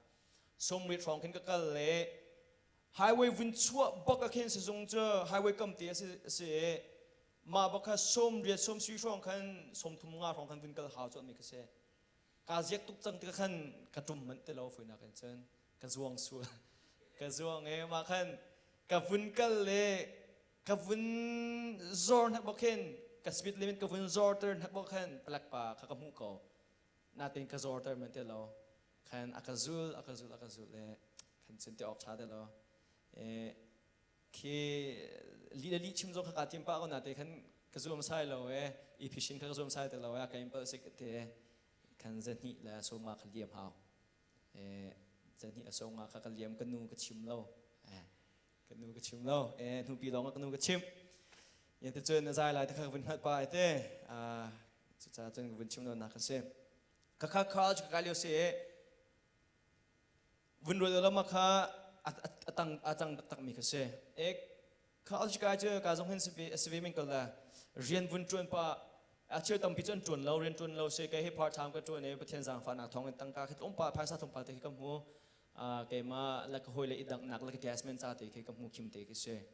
สมเรียดรองกันก็กัลเล่ไฮเวย์วิ่งชั่วบักกันสิจงเจอไฮเวย์กำเตียสิมาบักสมเรียดสมศรีรองกันสมทุ่มงารองกันวิ่งกันหาจนมีกษัตริย์กาเจ็กตุกจังติกันกระจุ่มมันเตลเอาฝืนนักกันเช่นกระจวงสัวกระจวงมาขันกับวิ่งกันเล่กับวิ่งจอร์นักบักเคนกับสปีดลิมิตกับวิ่งจอร์เตอร์นักบักเคนแปลกป่าข้ากับหูเขาน่าเป็นกับจอร์เตอร์มันเตลเอาขันอากาซูลเลยขันเส้นที่ออกชาเตลเอาคือลีชิมจงข้าติมป้าก็น่าเตขันกระซูมใส่เราอีพิชินกระซูมใส่แต่เราการอิมเปอร์สิกเตขันเจนี่และส่งมาขลียมเขาเจนี่และส่งมาข้าขลียมกันนูกระชิมเรากันนูกระชิมเรานูปีลองกันนูกระชิมยังจะเจอในใจหลายที่ข้าวินหัดไปเต้จะเจอวินชิมเราหนักเสียข้าคอลข้าเลี้ยวเสียวินรวยแล้วมาข้าอาจังตักมีกษัตริย์ข้าจะการเจอการส่งเห็นสวีมิงกันละเรียนวินจวนป่าอาชีพตั้งพิจารณาจวนเราเรียนจวนเราเสียก็ให้พาร์ทไทม์ก็จวนเนี่ยประเทศสังฟ้านักท่องกันตั้งการคิดองค์ป่าภาษาท่องป่าเตะกับหัวเกมาแล้วก็หอยเลยดังนักแล้วก็แก๊สเมนซาเตะกับหัวคิมเตะกษัตริย์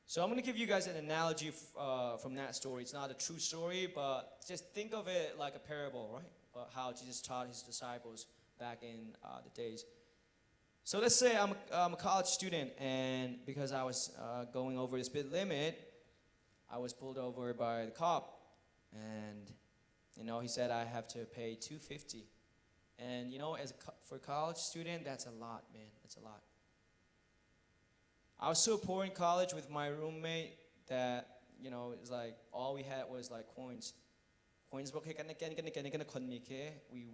So I'm going to give you guys an analogy from that story. It's not a true story, but just think of it like a parable, right? About how Jesus taught his disciples back in the days. So let's say I'm a college student, and because I was going over the speed limit, I was pulled over by the cop, and he said I have to pay $250, and for a college student, that's a lot, man. That's a lot. I was so poor in college with my roommate that it's like all we had was like coins. Coins, we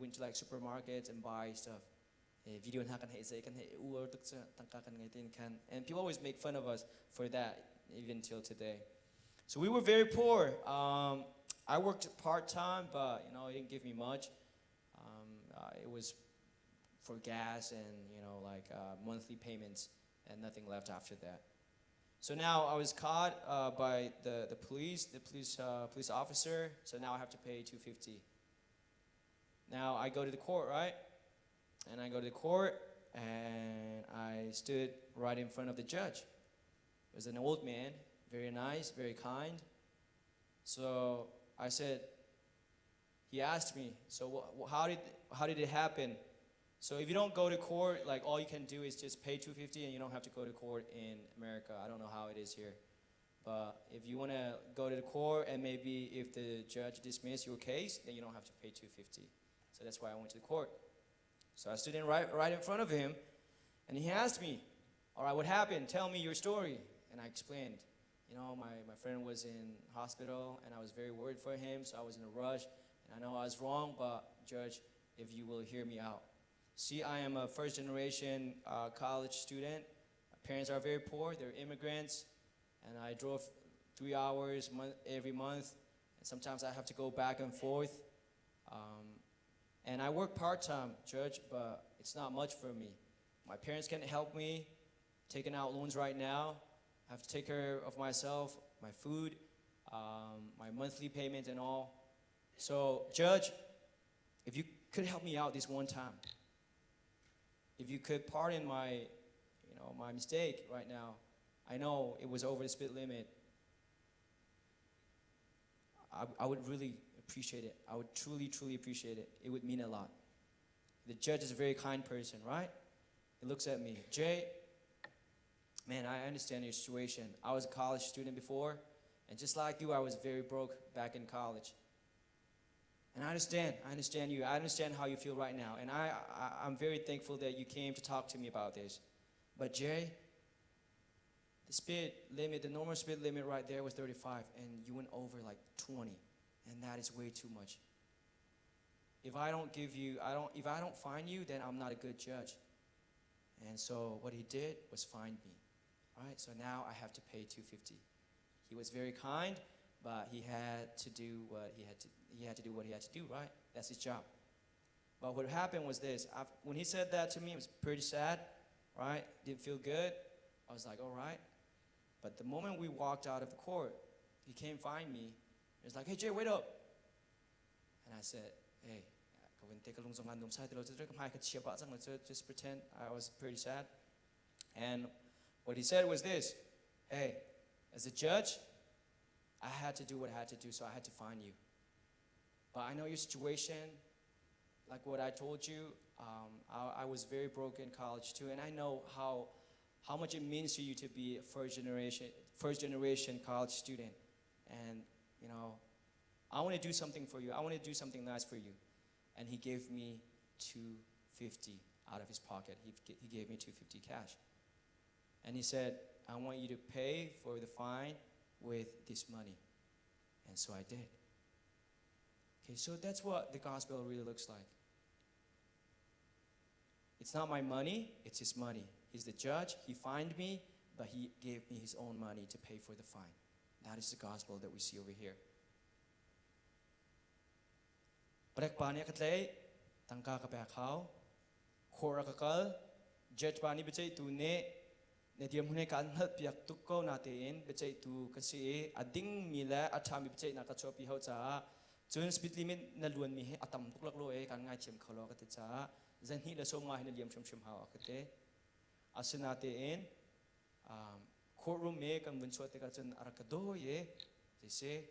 went to like supermarkets and buy stuff. Video and people always make fun of us for that even till today. So we were very poor. I worked part-time, but it didn't give me much. It was for gas and like monthly payments and nothing left after that. So now I was caught by the police officer. So now I have to pay $250. Now I go to the court, right? And I go to the court, and I stood right in front of the judge. It was an old man, very nice, very kind. So I said, he asked me, so how did it happen? So if you don't go to court, like all you can do is just pay $250, and you don't have to go to court in America. I don't know how it is here. But if you want to go to the court, and maybe if the judge dismisses your case, then you don't have to pay $250. So that's why I went to the court. So I stood right in front of him, and he asked me, all right, what happened? Tell me your story. And I explained, my friend was in hospital, and I was very worried for him, so I was in a rush. And I know I was wrong, but Judge, if you will hear me out. See, I am a first-generation college student. parents are very poor, they're immigrants, and I drove 3 hours every month, and sometimes I have to go back and forth. And I work part-time, church, but it's not much for me. My parents can't help me taking out loans right now. I have to take care of myself, my food, my monthly payment and all. So, Judge, if you could help me out this one time, if you could pardon my mistake right now. I know it was over the speed limit. I would really appreciate it. I would truly, truly appreciate it. It would mean a lot. The judge is a very kind person, right? He looks at me. Jay, man, I understand your situation. I was a college student before, and just like you, I was very broke back in college. And I understand you. I understand how you feel right now. And I'm very thankful that you came to talk to me about this. But Jay, the speed limit, the normal speed limit right there was 35, and you went over like 20, and that is way too much. If I don't fine you, then I'm not a good judge. And so what he did was fine me, right? So now I have to pay $250. He was very kind, but he had to do what he had to do, right? That's his job. But what happened was this: when he said that to me, it was pretty sad, right? Didn't feel good. I was like, all right. But the moment we walked out of the court, he came find me. He was like, hey, Jay, wait up. And I said, hey, just pretend I was pretty sad. And what he said was this: hey, as a judge, I had to do what I had to do, so I had to fine you. But I know your situation, like what I told you. I was very broke in college too, and I know how much it means to you to be a first generation college student. And I want to do something for you. I want to do something nice for you. And he gave me $250 out of his pocket. He gave me $250 cash. And he said, I want you to pay for the fine with this money. And so I did. Okay, so that's what the gospel really looks like. It's not my money, it's his money. He's the judge, he fined me, but he gave me his own money to pay for the fine. That is the gospel that we see over here. Prek pani katlay, tangka kapakhaw, khora kakal, judge pani bichay tu ne diam hune kan hat piak tukko natin bichay tu kasi ading mila atami bichay nakachopi ho cha chun speed limit na luan mi he atam tuklak lo kan ngai chem khalo ka cha zan hi la som ngai na liam shum ha kate asinate in courtroom me kan bunso te ka chun arakado ye jese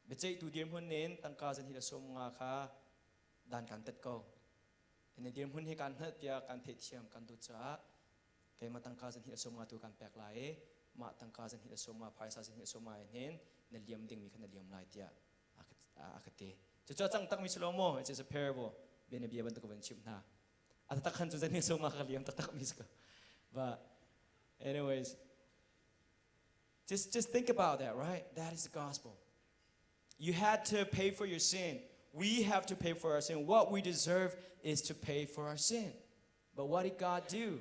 bichay tu diam hun nen tangka zan hi la som nga kha dan kan tet ko en diam hun he kan hat pia kan the thiam kan du cha kay matangka zan hi la som nga tu kan pek lai ma tangka zan hi la som ma phaisa zan hi la som ma nen na liam ding mi kan na liam lai tia akate cho chang tak mi slomo. It's just a parable bene bia ban to ban chim na atatak han chu zan hi som ma ka liam tak mis ka. But anyways, just think about that, right? That is the gospel. You had to pay for your sin. We have to pay for our sin. What we deserve is to pay for our sin. But what did God do?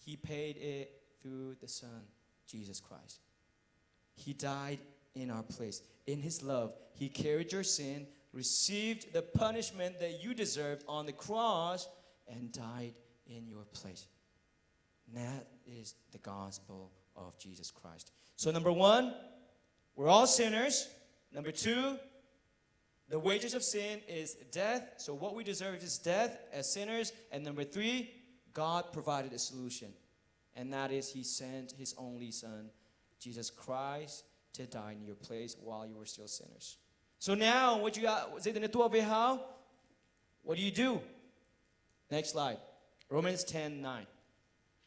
He paid it through the Son, Jesus Christ. He died in our place. In his love, he carried your sin, received the punishment that you deserved on the cross, and died in your place. That is the gospel of Jesus Christ. So number one, we're all sinners. Number two, the wages of sin is death. So what we deserve is death as sinners. And number three, God provided a solution. And that is he sent his only Son, Jesus Christ, to die in your place while you were still sinners. So now, what do you do? Next slide. Romans 10:9.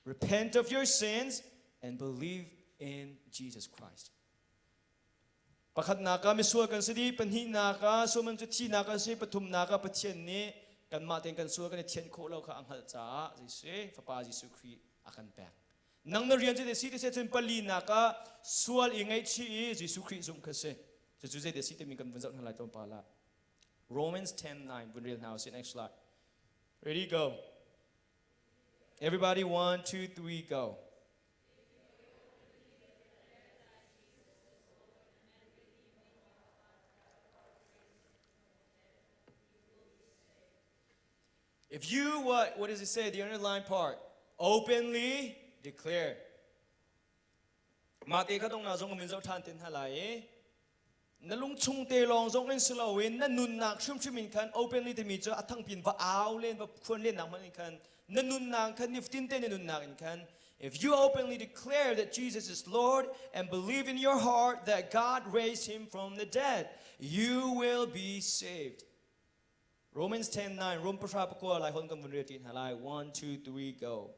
Repent of your sins and believe in Jesus Christ. Pakhat naka misua kan sidi panhi naka suman chu thi naka si pathum naka pathian ni kan ma ten kan suwa kan thian kho lo kha anghal cha jise papa Jesu Christ akan pek nang na rian je de si de se chen pali naka sual ingai chi Jesu Christ zum khase chu chu je de si te min kan bunjak halai tom pala. Romans 10:9 we read now. See next slide. Ready, go. Everybody, 1, 2, 3, go. If you, what does it say? The underlined part. Openly declare. Mate ka dong na zong min zong tan tin halai. Na lung chung te long zong in slow in na nun nak shum shum in kan openly te mi cho athang pin va aw len va khon len nang man in kan na nun nak kan niftin te nun nak in kan. If you openly declare that Jesus is Lord and believe in your heart that God raised him from the dead, you will be saved. Romans 10:9. Rom pasra pa ko lai hon kam vun tin halai. 1, 2, 3, go.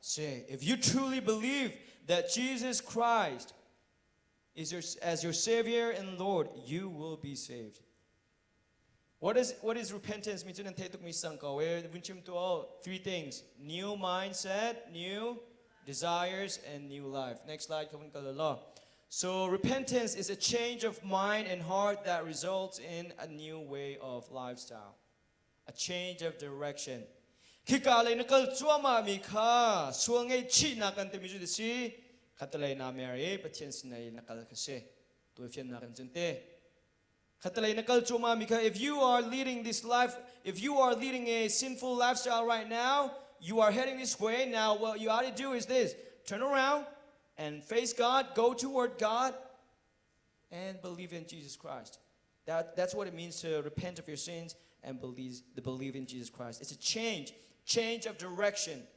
Say, if you truly believe that Jesus Christ is as your Savior and Lord, you will be saved. What is repentance? Three things: new mindset, new desires, and new life. Next slide. So repentance is a change of mind and heart that results in a new way of lifestyle, a change of direction. Kikalay nakal chuama mikha suangay chi nakan temisu desi katalay na Mary patien sinay nakal kasi tuifian nakan jente katalay nakal chuama mikha. If you are leading this life, if you are leading a sinful lifestyle right now, you are heading this way. Now what you ought to do is this: turn around and face God, go toward God, and believe in Jesus Christ. That's what it means to repent of your sins and believe in Jesus Christ. It's a change of direction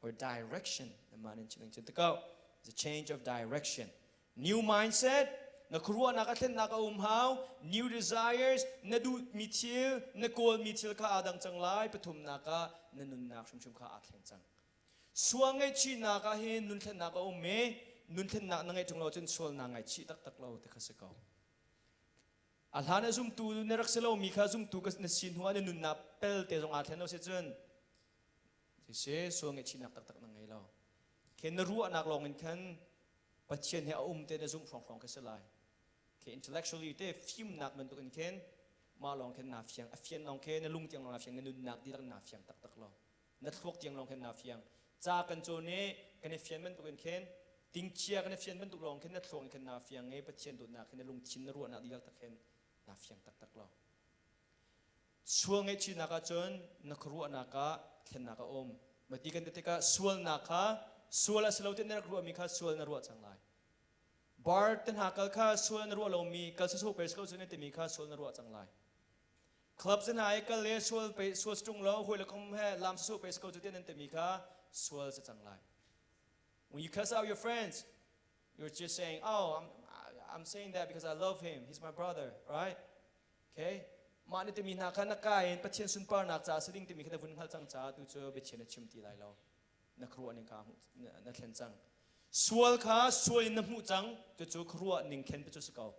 or direction. It's a change of direction. New mindset, nakuruan nakaten nakaumhaw, new desires, nadu mitil, nakol mitil ka adang changlay, patum naka nanunnak shumshum ka atleng chang. Suangay chi nakahin nunten nakaume, nunten nak nangay tunglaw chen sual nangay chi tak taklaw te kasakaw. Alhana zum tu nerakselaw mikha zum tu kas nasin huwa nunna pel te zong atlen se chen. Se suangay chi nak tak tak nangay law. Ken naruwa nak longin kan patien he te na zum phong kasalay. Ke intellectually te film nak man tukan ken ma long ken na fiang afian long ken na lung tiang long na fiang nun nak di tak na fiang tak tak law. Na thuak tiang long ken na fiang. Cha kan chone kan fian man tukan ken ting chia kan fian man tuk long ken na thuak ken na fiang e patien tu na ken na lung chin naruwa nak di tak ken na fiang tak tak law. Suangay chi naka chon nakruwa naka ken naka matikan tetika sual naka sual aslautin na nakruwa mikha sual naruwa changlay. Bar ten hakal ka sual naruwa law mi kal sa super scout chone te mikha sual naruwa changlay. Clubs na ay kal le sual strong law hoi lakom he lam sa super scout chone te mikha sual sa changlay. When you cuss out your friends, you're just saying, "Oh, I'm saying that because I love him. He's my brother," right? Okay? Mani te mi naka nakain patien sun par nak cha siding te mi khana vun hal chang cha tu cho be chen chimti lai lo. Na khruwa ning ka na thlen chang. Sual kha sual in na mu chang tu cho khruwa ning khen pe cho sakau.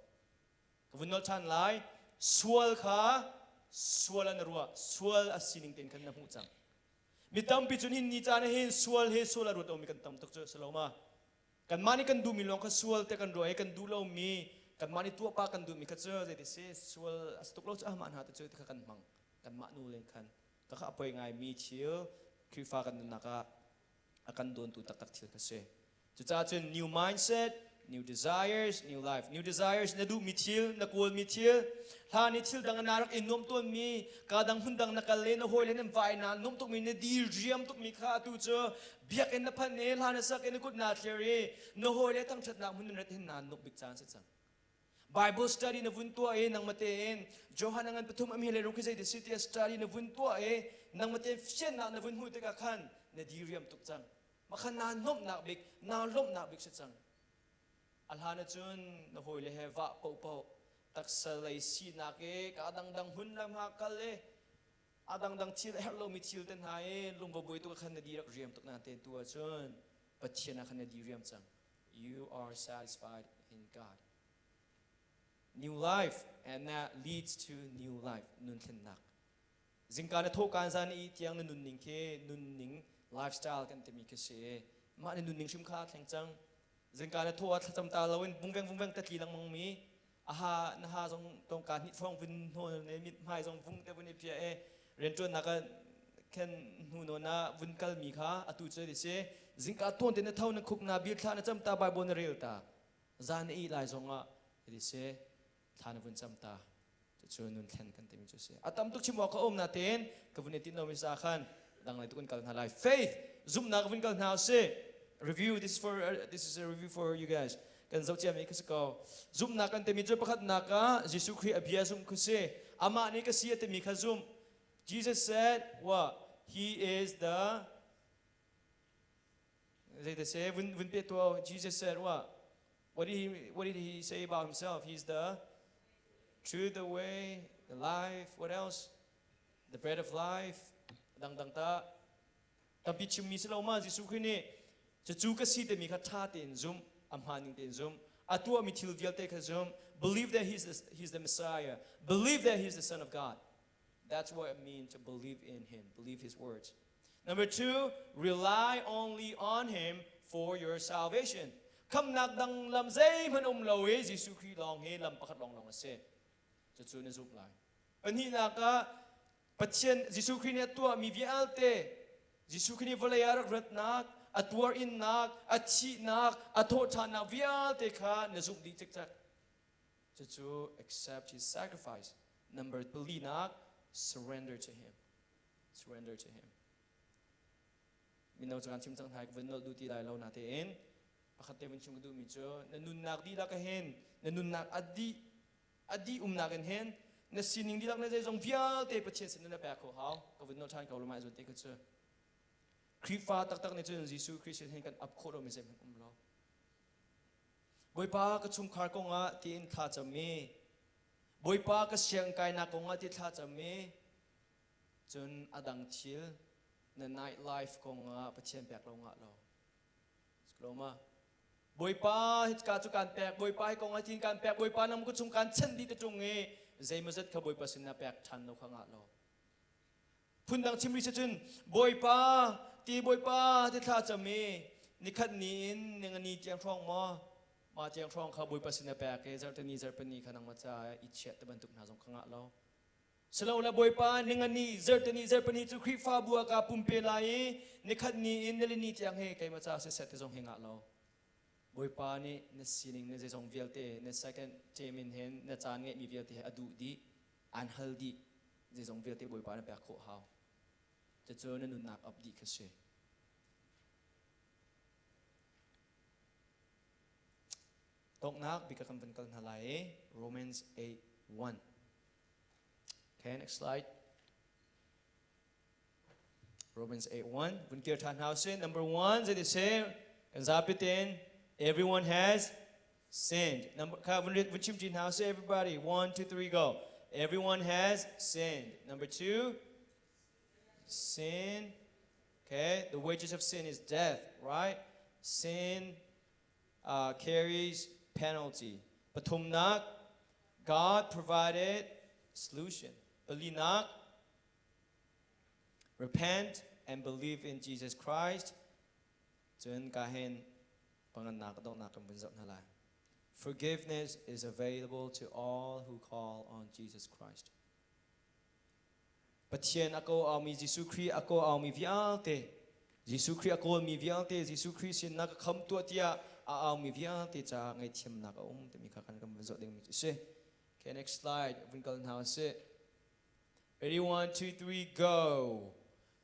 Vun no chan lai sual kha sual an ruwa sual asining ten kan na mu chang. Mitam pi chun hin ni cha na hin sual he sual ru to mi kan tam tok cho saloma. Kan mani kan du mi long kha sual te kan ro he kan du lo mi kan mani tua pa kan du mi ka cho de se sual astok lo cha man ha te cho te kan mang kan ma nu len kan ka kha apoi ngai mi chiu krifa kan naka akan don tu tak tak thil ka se chu cha chen new mindset, new desires, new life. New desires na du mithil na kol mithil ha ni thil dang narak inom ton mi kadang hundang nakale na hoile nem vai na nom tok mi ne di riam tok mi kha tu cho biak en na phanel ha na sak en kut na theory no hoile tang chat na mun ret hin na nok big chance chang. Bible study na vuntua nang mateen Johan nangan patum amhile ro kizai the city study na vuntua nang mateen fian na vun hu te ka khan na di riam tok chang makhan na nom na big na lom na big chang. Alhana chun na hoile he va po tak salai si na ke kadang dang hun lam ha kale adang dang chil hello mi chil ten ha lum bo boy to khan na di rak riam tok na te tu chun pathian na khan na di riam chang. You are satisfied in God. New life, and that leads to new life. Nun ten nak. Zingkana thokan san I tiang na nun ning lifestyle kan temi kasi มาในนุ่นนิ่งชิมขาแข็งจังจึงการทั่วจำตาเราเป็นวงแวงตะกี้ลังมังมีอาหานะฮะตรงการฮิตฟองวินโนในมิดไม่ทรงวงแต่วันนี้เพียเรียนจนนักแค่หูโนนาวินกัลมีค่ะอตุเจดิเซจึงการต้นเดินเท่านั้นคุกนาบิลท่านจำตาใบบนเรียลตาจานอีไลซงอ่ะดิเซท่านวินจำตาจะชวนนุ่นแทนกันเต็มจุดเสอาตามตุกชิมว่าเขาอมนาเทนกับวันนี้ติดโนมิสาขันดังนั้นทุกคนกันหาไลฟ์ faith zoom นักวินกันหาเซ review this is a review for you guys กันเจ้าเจ้ามีก็สกอ zoom นักกันเต็มจุดประคัดนักอ่ะยิสุครีอภิยา zoom คุเซอามานี่ก็เสียเต็มมีข้า zoom Jesus said what he is the they say when Peter Jesus said what did he say about himself he's the truth the way the life what else the bread of life dang ta tapi chimmi selaw ma jisu khini chu ka si te mi kha tha ten zum amhaning ten zum atua mi thil vial te kha zum believe that he's the messiah believe that he's the son of god that's what it means to believe in him believe his words number 2 rely only on him for your salvation kham nak dang lam zai man lo we jisu khri long he lam pakhat long ase chu na zup lai ani na ka patchen jisu khri ne tua mi vial te jisu khri volayar rat nak atwar in nak achi nak atho tha na vial te kha na zup di chak chak chu accept his sacrifice number 3 nak surrender to him min no chang chim chang thai wen no du ti lai lo na te en pakhat te wen chim du mi cho na nun nak di la ka hen na nun nak adi nak en hen na sining di lak na jong vial te pachen sin na pa ko haw ka wen no than ka lo mai zo te ka cho khri fa tak ne chen jisu christian hen kan ap kho ro mi sem lo boi pa ka chum khar ko nga tin tha chami boi pa ka siang kai na ko nga ti tha chami chun adang thil na night life ko nga pachen pek lo nga lo skloma boi pa hit ka chu kan pek boi pa ko nga tin kan pek boi pa nam ko chung kan chen di te chung nge zai mazat kha boi pa sin na pek than lo kha nga lo phun dang chim ri chun boi pa ti boi pa ti tha chami ni khat ni in ning ani chiang thong ma chiang thong kha boi pa sin na pek ke zar tani zar pani khanang ma cha I chet te ban tuk na jong kha nga lo selaw la boy pa ningani zertani chu khri fa bua ka pumpe lai nikhat ni in nelini chiang he kai ma cha se set jong hinga lo boy pa ni na sining ne jong vialte ne second team in hen na chan nge mi vialte adu di an haldi je jong vialte boy pa na pa kho haw te chu na nun nak up di kha se tok nak bi ka kan ban kal halai Romans 8:1 Okay, next slide. Romans 8:1. When Kirtan House number 1, they say, Zapitin, everyone has sinned. Number when Chimchin House, everybody, 1, 2, 3, go. Everyone has sinned. Number 2, sin. Okay, the wages of sin is death, right? Sin carries penalty. Patumnak, God provided solution. Belinak, repent and believe in Jesus Christ. Chun kahen panganak dong nakam bunzot nala. Forgiveness is available to all who call on Jesus Christ. Patien ako au mi Jesu Christ ako au mi vialte. Jesu Christ ako mi vialte. Jesu Christ sin nak kham tua tia au mi vialte cha ngai chim nak te mi khakan kam bunzot ding mi se. Okay, next slide. Winkal now se. Ready, 1, 2, 3, go.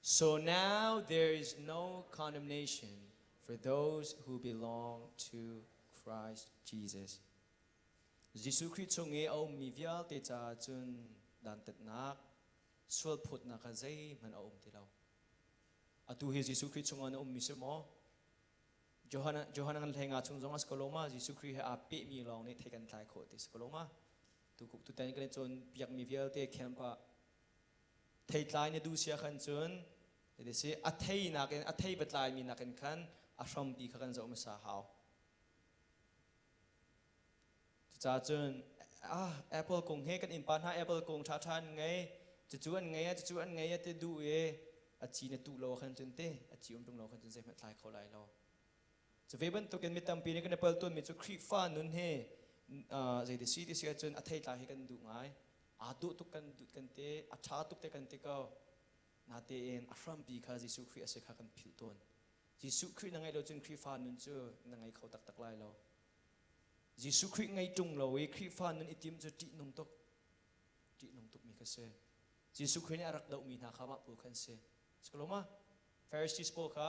So now there is no condemnation for those who belong to Christ Jesus. Jesu Christ songe au mi vial te cha chun dan tet nak swal phut na ka zai man au ti law. Atu he Jesu Christ songa na mi se mo. Johanna ngan thenga chung jong as koloma Jesu Christ ha ape mi long ne thekan thai kho te koloma. Tu kuk tu tan kan chon piak mi vial te khem pa thei tlai ne du sia khan chun de se a thei na ken a thei batlai mi na ken khan a shom pi khan zo ma sa haw cha chun apple kong he kan in pan ha apple kong tha than ngai chu an ngai te du e a chi ne tu lo khan chun te a chi tung lo khan chun se ma tlai kho lai lo จะเวบันตุกันมิตรปีนี้กันเปิลต้นมิจุครีฟ้านุนเฮใจเดซีที่เสียจนอัฐยตาให้กันดูง่ายอาดุตุกันดูกันเตะอาชาตุกเตกันเตก็นาเตเอ็นอัฟรัมปีข้าจิสุครีอาศัยกันผิวต้นจิสุครีนั่งไงเราจนครีฟ้านุนเจอนั่งไงเขาตักไล่เราจิสุครีไงจุงเราเอครีฟ้านุนอิติมจะจีนงตุกมีกันเสจิสุครีนี่อารักดาวมีนาข้ามาปูกันเสสกลมาฟาริสีสโปค่ะ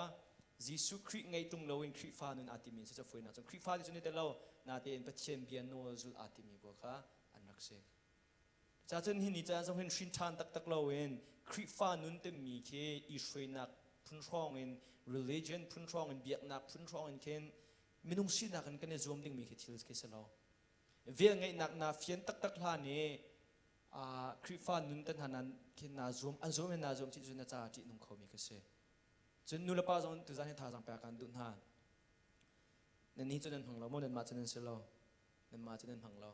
จิสุครีไงจุงเราเองครีฟ้านุนอาติมีจะฟื้นนะจนครีฟ้าที่จนนี่แต่เรานาเตเอ็นปัจเจมเบียนโนจุลอาติมีบัวค่ะอันนักเสจะจนหินนี่จะจงเห็นชินทานตักเราเองคริฟ้านุนเต็มมีเคอิสราเอลนักพุ่นช่องเอง religion พุ่นช่องเองเบียกนักพุ่นช่องเองเคนไม่นุ่งสินักกันกันเนี่ยรวมดิ่งมีเคทิลส์เคสเราเวียงไงนักนาเฟียนตักลานี่คริฟ้านุนเต็มหันนั้นเคนนาจวมอันจวมเห็นนาจวมที่จุนน่าจะจีนุ่งเขามีเคสจนนุลป้าจงตุจานให้ท่าจังไปกันดุนหานนั่นนี่จนนั้นของเราโมนั่นมาจนนั้นเสเรานั่นมาจนนั้นของเรา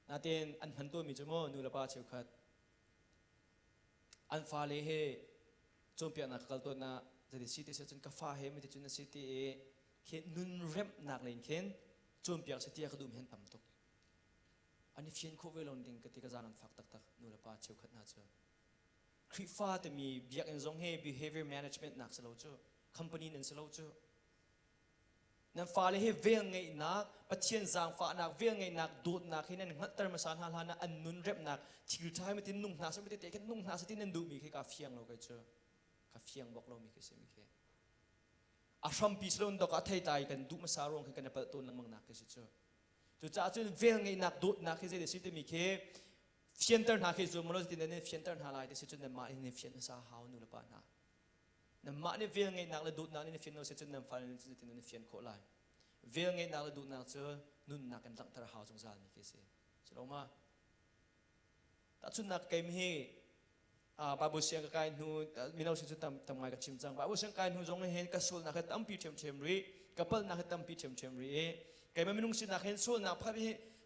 นาเตนอันพันตัวมีจมูกนูละป้าเชียวขัดอันฟ้าเลยเฮจมเปียนักกัลตัวน่ะจะได้สิทธิ์เสียจนกฟ้าเฮไม่ได้จุนสิทธิ์เห็นนุนเร็บนักเลยเห็นจมเปียกสิทธิ์ก็ดูเห็นต่ำตกอันนี้เฟียนโคเวลอนดิ้งก็ที่กระจายฝักตักนูละป้าเชียวขัดน่าเจอคริฟ้าแต่มีเบียกยังทรงเฮ behavior management นักสโลว์เจอ company นั่นสโลว์เจอนั่นฟ้าเลยเวียงไงนักปัจเจียนจางฟ้านักเวียงไงนักดูดนักให้นั่นหัดเติมมาสารหาลานะอันนุนเร็บนักทิวท้ายไม่ติดนุ่งหนาสักไม่ติดเตะแค่นุ่งหนาสักที่นั่นดูมีแค่กาเฟียงเราก็เจอกาเฟียงบอกเรามีแค่เสียมีแค่อาชัมปีสโลนดอกอัฐยตายกันดูมาสารองกันเปิดต้นลังมังนักก็เจอจุดจ้าจุดเวียงไงนักดูดนักให้เจอเดี๋ยวสิเตมีแค่เฟียนเตอร์นักให้จุดมันเราจะติดนั่นเฟียนเตอร์หาลายเดี๋ยวสิจุดนั่นมาในเฟียนสาหาวนู่นละป่านะนั่นมาในเวียงไงนักและดูดนักในเฟียนเราสิจุดนั่นฟ้าในจุดติดนั่นเฟียนโคลายเวียงไงนักดูนักเจอนุ่นนักกันตั้งตระหาวสงสารนี่แค่เสียใช่หรือไม่แต่ชุนนักเกมฮีบาบุเสียงกายนูมีเราสิ่งที่ทำงานกับชิมจังบาบุเสียงกายนูจงเห็นกระสุนนักตั้มปีเฉมรีกระเปิลนักตั้มปีเฉมรีเกมไม่นุ่งสินักเห็นส่วนนักพัด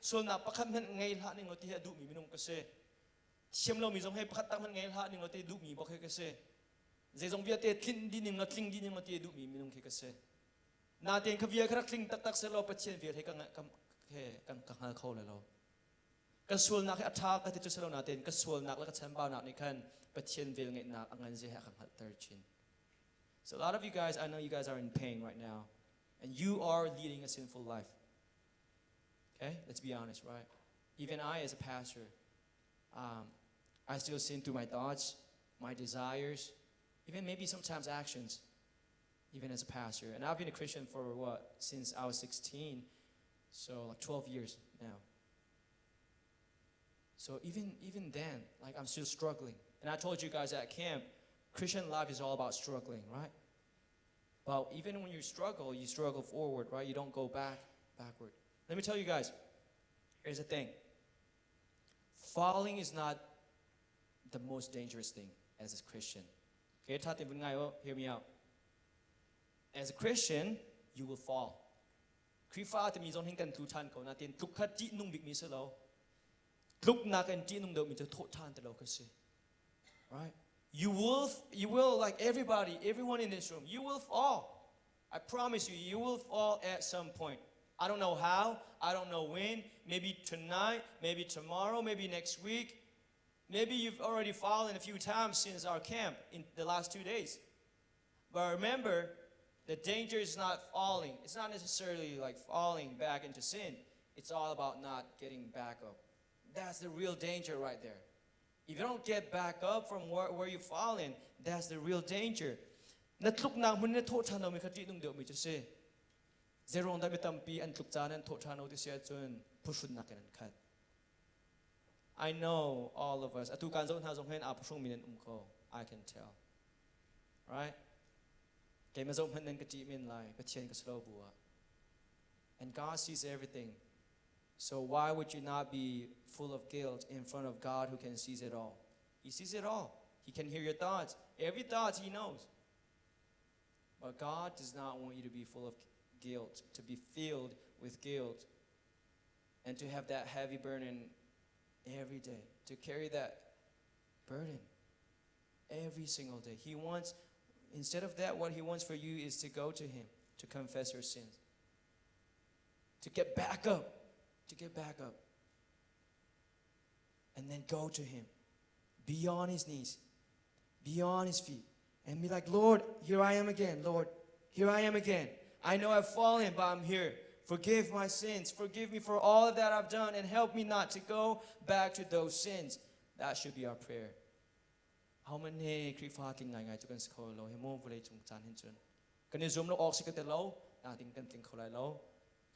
ส่วนนักพักมันไงละนี่เราที่ดูมีไม่นุ่งกระเสเชื่อมเรามีจงให้พัดตั้งมันไงละนี่เราที่ดูมีบอกให้กระเสเจจงเวียเตะทิ้งดินเราทิ้งดินเราที่ดูมีไม่นุ่งกระเสนาเตียนขวียครักทิ้งตักเสร็จเราปัจเจียนเวียให้กันหาเขาเลยเรากระสวลนักอัฐาก็ที่จะเสร็จเรานาเตียนกระสวลนักแล้วก็ฉันบ่าวนักในขั้นปัจเจียนเวียไงนักอังกันเสียให้กันหัดเตอร์ชิน so a lot of you guys I know you guys are in pain right now and you are leading a sinful life okay let's be honest right even I as a pastor I still sin through my thoughts my desires even maybe sometimes actions even as a pastor. And I've been a Christian for what? Since I was 16. So like 12 years now. So even then, like I'm still struggling. And I told you guys at camp, Christian life is all about struggling, right? But even when you struggle forward, right? You don't go backward. Let me tell you guys, here's the thing. Falling is not the most dangerous thing as a Christian. Okay, hear me out. As a Christian, you will fall. คริฟ้าจะมีจงเห็นกันทุกท่านเขานาเตียนทุกขัดจีนุ่งบิกมีเสเราทุกนักกันจีนุ่งเดิมมีจะโทษท่านแต่เราก็สิ right you will like everyone in this room you will fall I promise you will fall at some point I don't know how I don't know when maybe tonight maybe tomorrow maybe next week maybe you've already fallen a few times since our camp in the last 2 days but remember the danger is not falling. It's not necessarily like falling back into sin. It's all about not getting back up. That's the real danger right there. If you don't get back up from where you've fallen, that's the real danger. นัดลุกนางมันเนี่ยโทษทานเราไม่ขัดจีนุ่งเดียวไม่จะเสียเจรองได้ไม่ตั้มปีอันลุกจานั้นโทษทานเราที่เสียจนผู้ชุนนักกันขัด I know all of us ทุกการส่งทางส่งให้อาผู้ชงมีนันโค I can tell, right? แกมาส่งพันนั้นกจีมินไลประเชียนก็สโลบัว and God sees everything so why would you not be full of guilt in front of God who can sees it all He sees it all He can hear your thoughts every thought He knows but God does not want you to be full of guilt to be filled with guilt and to have that heavy burden every day to carry that burden every single day He wants Instead of that, what He wants for you is to go to Him, to confess your sins. to get back up, to get back up. And then go to Him, be on His knees, be on His feet, and be like, Lord, here I am again, Lord, here I am again. I know I've fallen, but I'm here. Forgive my sins, forgive me for all that I've done, and help me not to go back to those sins. That should be our prayer. How many krifating ngai to kan skol lo hemo vole chung chan hin chun. Kan zoom lo oxy ka lo, nating kan ting kholai lo.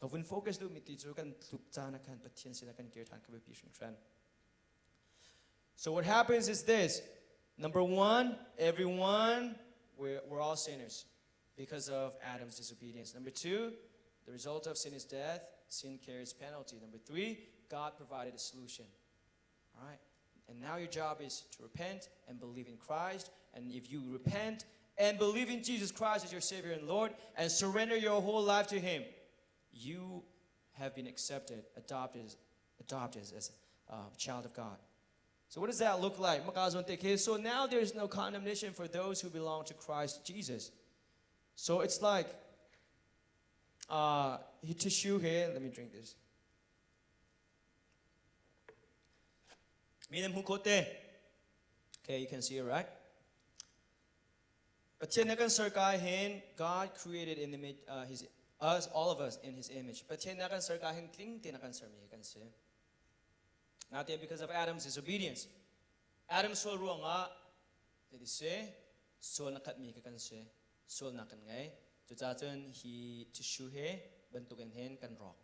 Ka win focus do miti chu kan tup chan kan pathian sila kan kir than ka be pishing trend. So what happens is this. Number one, everyone, we're all sinners because of Adam's disobedience. Number two, the result of sin is death. Sin carries penalty. Number three, God provided a solution. All right? And now your job is to repent and believe in Christ. And if you repent and believe in Jesus Christ as your Savior and Lord and surrender your whole life to Him, you have been accepted, adopted as a child of God. So what does that look like? So now there's no condemnation for those who belong to Christ Jesus. So it's like, tissue here, let me drink this. Okay, you can see it, right? But God created in the us, all of us, in His image. But because of Adam's disobedience. Adam sol ruanga, they say, sol nakat mi kakan se, sol nakan ngay. To zaten he tissue he, bentukan hen kan rock.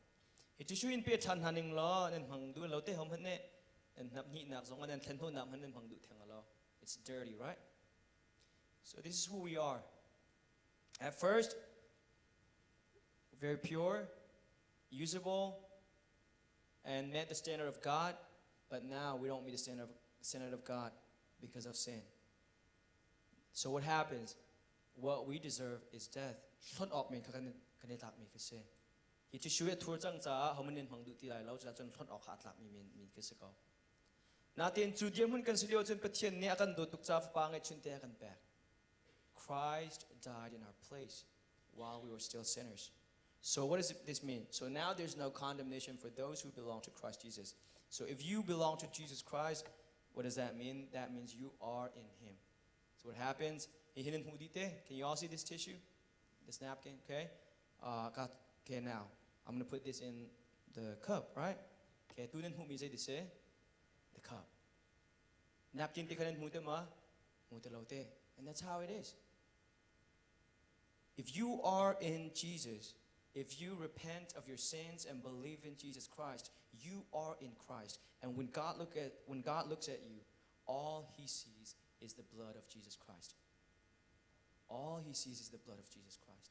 He tissue in pe chan haning lo, and hang do lo te hom hane, and nap ni nak zong and ten ho nap han and hang do teng lo. It's dirty, right? So this is who we are. At first, very pure, usable, and met the standard of God. But now we don't meet the standard of God because of sin. So what happens? What we deserve is death. Christ died in our place while we were still sinners. So what does this mean? So now there's no condemnation for those who belong to Christ Jesus. So if you belong to Jesus Christ, what does that mean? That means you are in Him. So what happens? Can you all see this tissue? This napkin, okay? Okay, now, I'm going to put this in the cup, right? Okay, the cup. Napkin and that's how it is. If you are in Jesus, if you repent of your sins and believe in Jesus Christ, you are in Christ. And when God looks at you, all He sees is the blood of Jesus Christ. All He sees is the blood of Jesus Christ.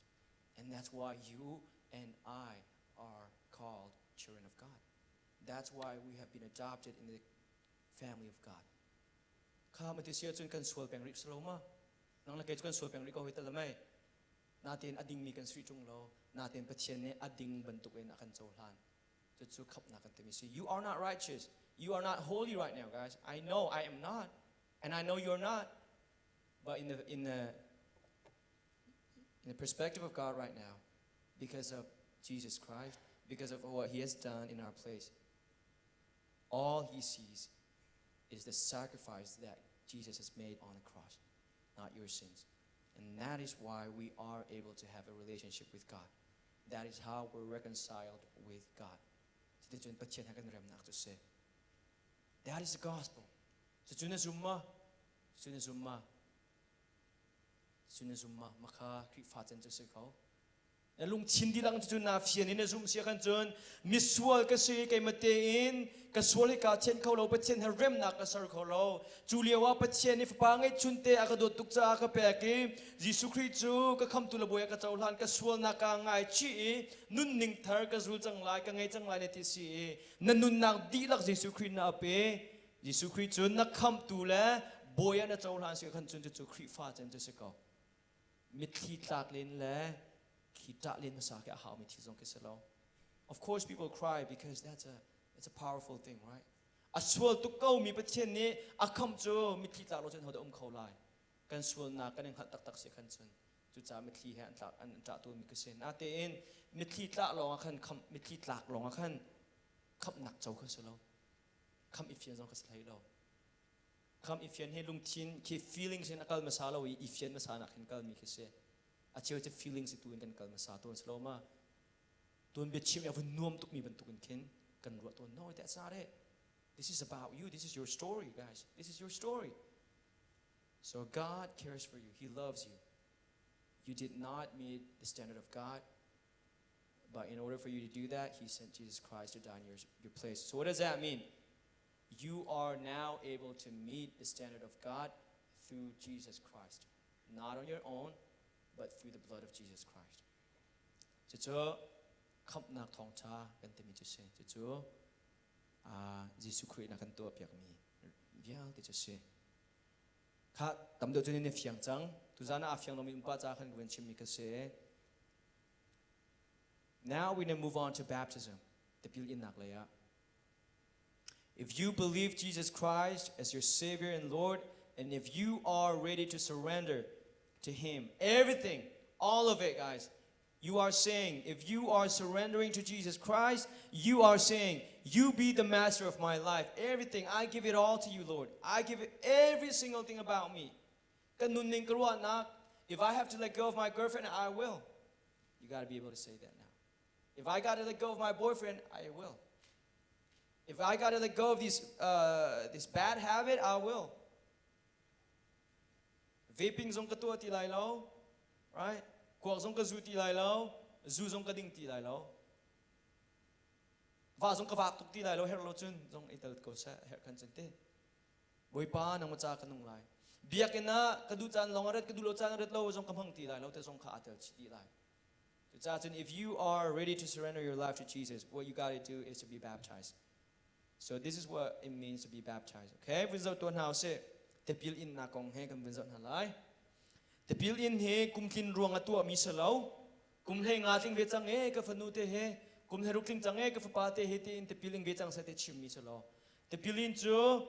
And that's why you and I are called children of God. That's why we have been adopted in the family of God. Natin ading mi kan sri chung lo, natin patien ne ading bentukin akan zolhan. Tutsu kap na kan temisi. You are not righteous. You are not holy right now, guys. I know I am not, and I know you're not. But in the perspective of God right now, because of Jesus Christ, because of what He has done in our place, all He sees is the sacrifice that Jesus has made on the cross, not your sins. And that is why we are able to have a relationship with God. That is how we're reconciled with God. That is the gospel. Maka krifaten to sekau. Lung chindi lang tu na fian in zoom sia kan chun misual ka si kay matein ka sual ka chen kho lo patchen ha rem na ka sar kho lo chuliawa patchen ni pangai chunte aka do tukcha ka peki Jisu Christu ka kham tu la boya ka chaulan ka sual na ka ngai chi nun ning thar ka zul chang lai ka ngai chang lai ne ti si nanun nak di lak Jisu Christ na pe Jisu Christu na kham tu la boya na chaulan si kan chun tu krifa chen tu se ko mithi tlak len le. Of course, people cry because it's a powerful thing, right? Aswal to go mi patchen ni akam jo mi tita lo chen hoda khau lai kan swal na kan khat tak tak se kan chun จุดจ้ามิตรที่แห่งอันจ้าตัวมีกษัตริย์นาเตอินมิตรที่ตะลองขันคำมิตรที่ตากลองขันคำหนักเจ้าขึ้นสุดแล้วคำอิฟยันจงกษัตริย์เราคำอิฟยันให้ลุงทินคี feeling สินักการมาซาเราอิฟยันมาซานักขันการมีกษัตริย์อาเชื่อจะ feeling สิตัวกันการมาซาตัวสุดแล้วมาตัวเบียดชิมเอานุ่มตุกมีบรรทุกกันขึ้นกันรัวตัว no that's not it this is about you this is your story guys this is your story so God cares for you he loves you you did not meet the standard of God but in order for you to do that he sent Jesus Christ to die in your place so what does that mean you are now able to meet the standard of God through Jesus Christ not on your own but through the blood of Jesus Christ soคำนักทองชากันเต็มที่เสียจู่ๆยิสุคริสต์นักตัวเปียกมีเวียลที่จะเสียข้าตำรวจจุดนี้เฟียงจังทุกท่านอาเฟียงเรามีอุปจาระกันกวนชิมิกเสีย now we gonna move on to baptism แต่พิลอินนักเลยอะ if you believe Jesus Christ as your Savior and Lord and if you are ready to surrender to Him everything all of it guys you are saying, if you are surrendering to Jesus Christ, you are saying, you be the master of my life. Everything, I give it all to you, Lord. I give it every single thing about me. If I have to let go of my girlfriend, I will. You got to be able to say that now. If I got to let go of my boyfriend, I will. If I got to let go of this bad habit, I will. Vaping zong katua tilai lo, right? Kuak zong ka zu ti lai lo, zu zong ka ding ti lai lo. Va zong ka vak tuk ti lai lo her lo chun zong ital ko sa her kan chente. Boy pa nang macha ka nung lai. Biak na kadu chan long aret kadu lo chan aret lo zong kamhang ti lai lo te zong ka atal chi ti lai. So if you are ready to surrender your life to Jesus, what you got to do is to be baptized. So this is what it means to be baptized. Okay? Vizau tuan hao se te pil in na kong he kan vizau na lai. The billion he kum kin ruang atua mi salau kum he ngating ve chang e ka fanu te he kum he rukling chang e ka fa te he te in the billion ve chang sa te chim mi salau the billion chu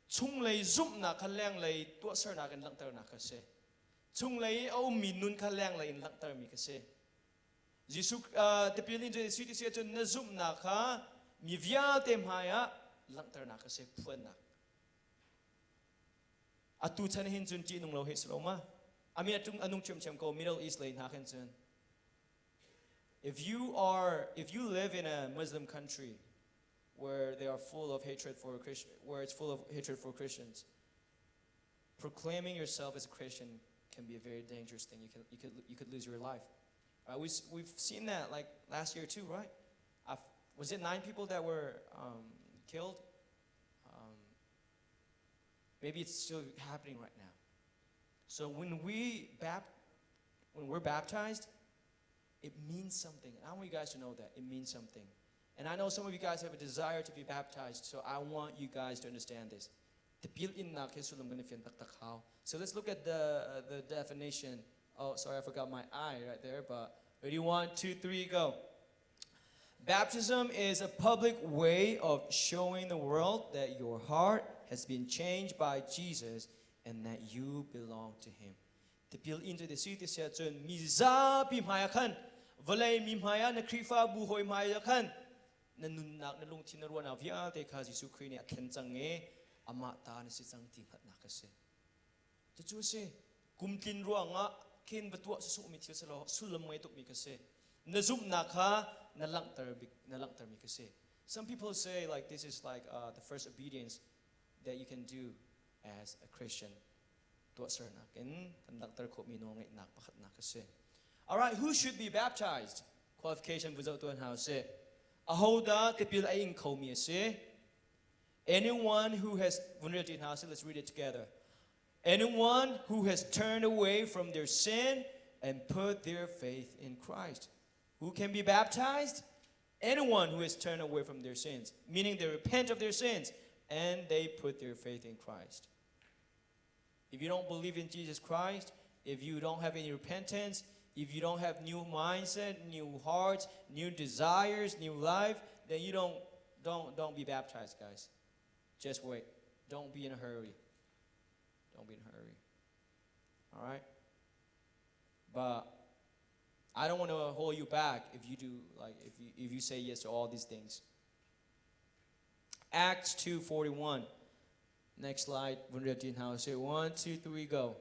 chung lei zum na khalang lei tua sar na kan lang tar na ka se chung lei au min nun khalang lei in lang tar mi ka se jisu the billion je sweet se chu na zum na kha mi via te maya lang tar na ka se phuan na atu chan hin chun ti nung lo he slo ma Ami anung chum ko Middle East lane hakensen. If you live in a Muslim country where they are full of hatred for Christians, proclaiming yourself as a Christian can be a very dangerous thing. You could lose your life. We've seen that like last year too, right? Was it 9 people that were killed? Maybe it's still happening right now. So when we're baptized, it means something. And I want you guys to know that it means something. And I know some of you guys have a desire to be baptized, so I want you guys to understand this. So let's look at the definition. Oh, sorry, I forgot my I right there, but ready, 1, 2, 3, go. Baptism is a public way of showing the world that your heart has been changed by Jesus and that you belong to Him. The pil into the city said to Miza Pimayakan, Valay Mimaya, Nakrifa Buhoy Mayakan, Nanunak Nalung Tinarwana Via, they cause you Sukrini at Kentange, Amata and Sitang Tinkat Nakase. The Jew say, Kumtin Ruanga, Kin Batua Sumitisalo, Sulamwe took Mikase, Nazum Naka, Nalangtar Mikase. Some people say like this is like the first obedience that you can do as a Christian. Alright, who should be baptized? Qualification without doing how say. Ahoda tepil aing komi say. Anyone who has let's read it together. Anyone who has turned away from their sin and put their faith in Christ. Who can be baptized? Anyone who has turned away from their sins, meaning they repent of their sins and they put their faith in Christ. If you don't believe in Jesus Christ, if you don't have any repentance, if you don't have new mindset, new hearts, new desires, new life, then you don't be baptized, guys. Just wait. Don't be in a hurry. Don't be in a hurry. All right? But I don't want to hold you back if you do, like, if you say yes to all these things. Acts 2:41. Next slide. Say 1, 2, 3, go.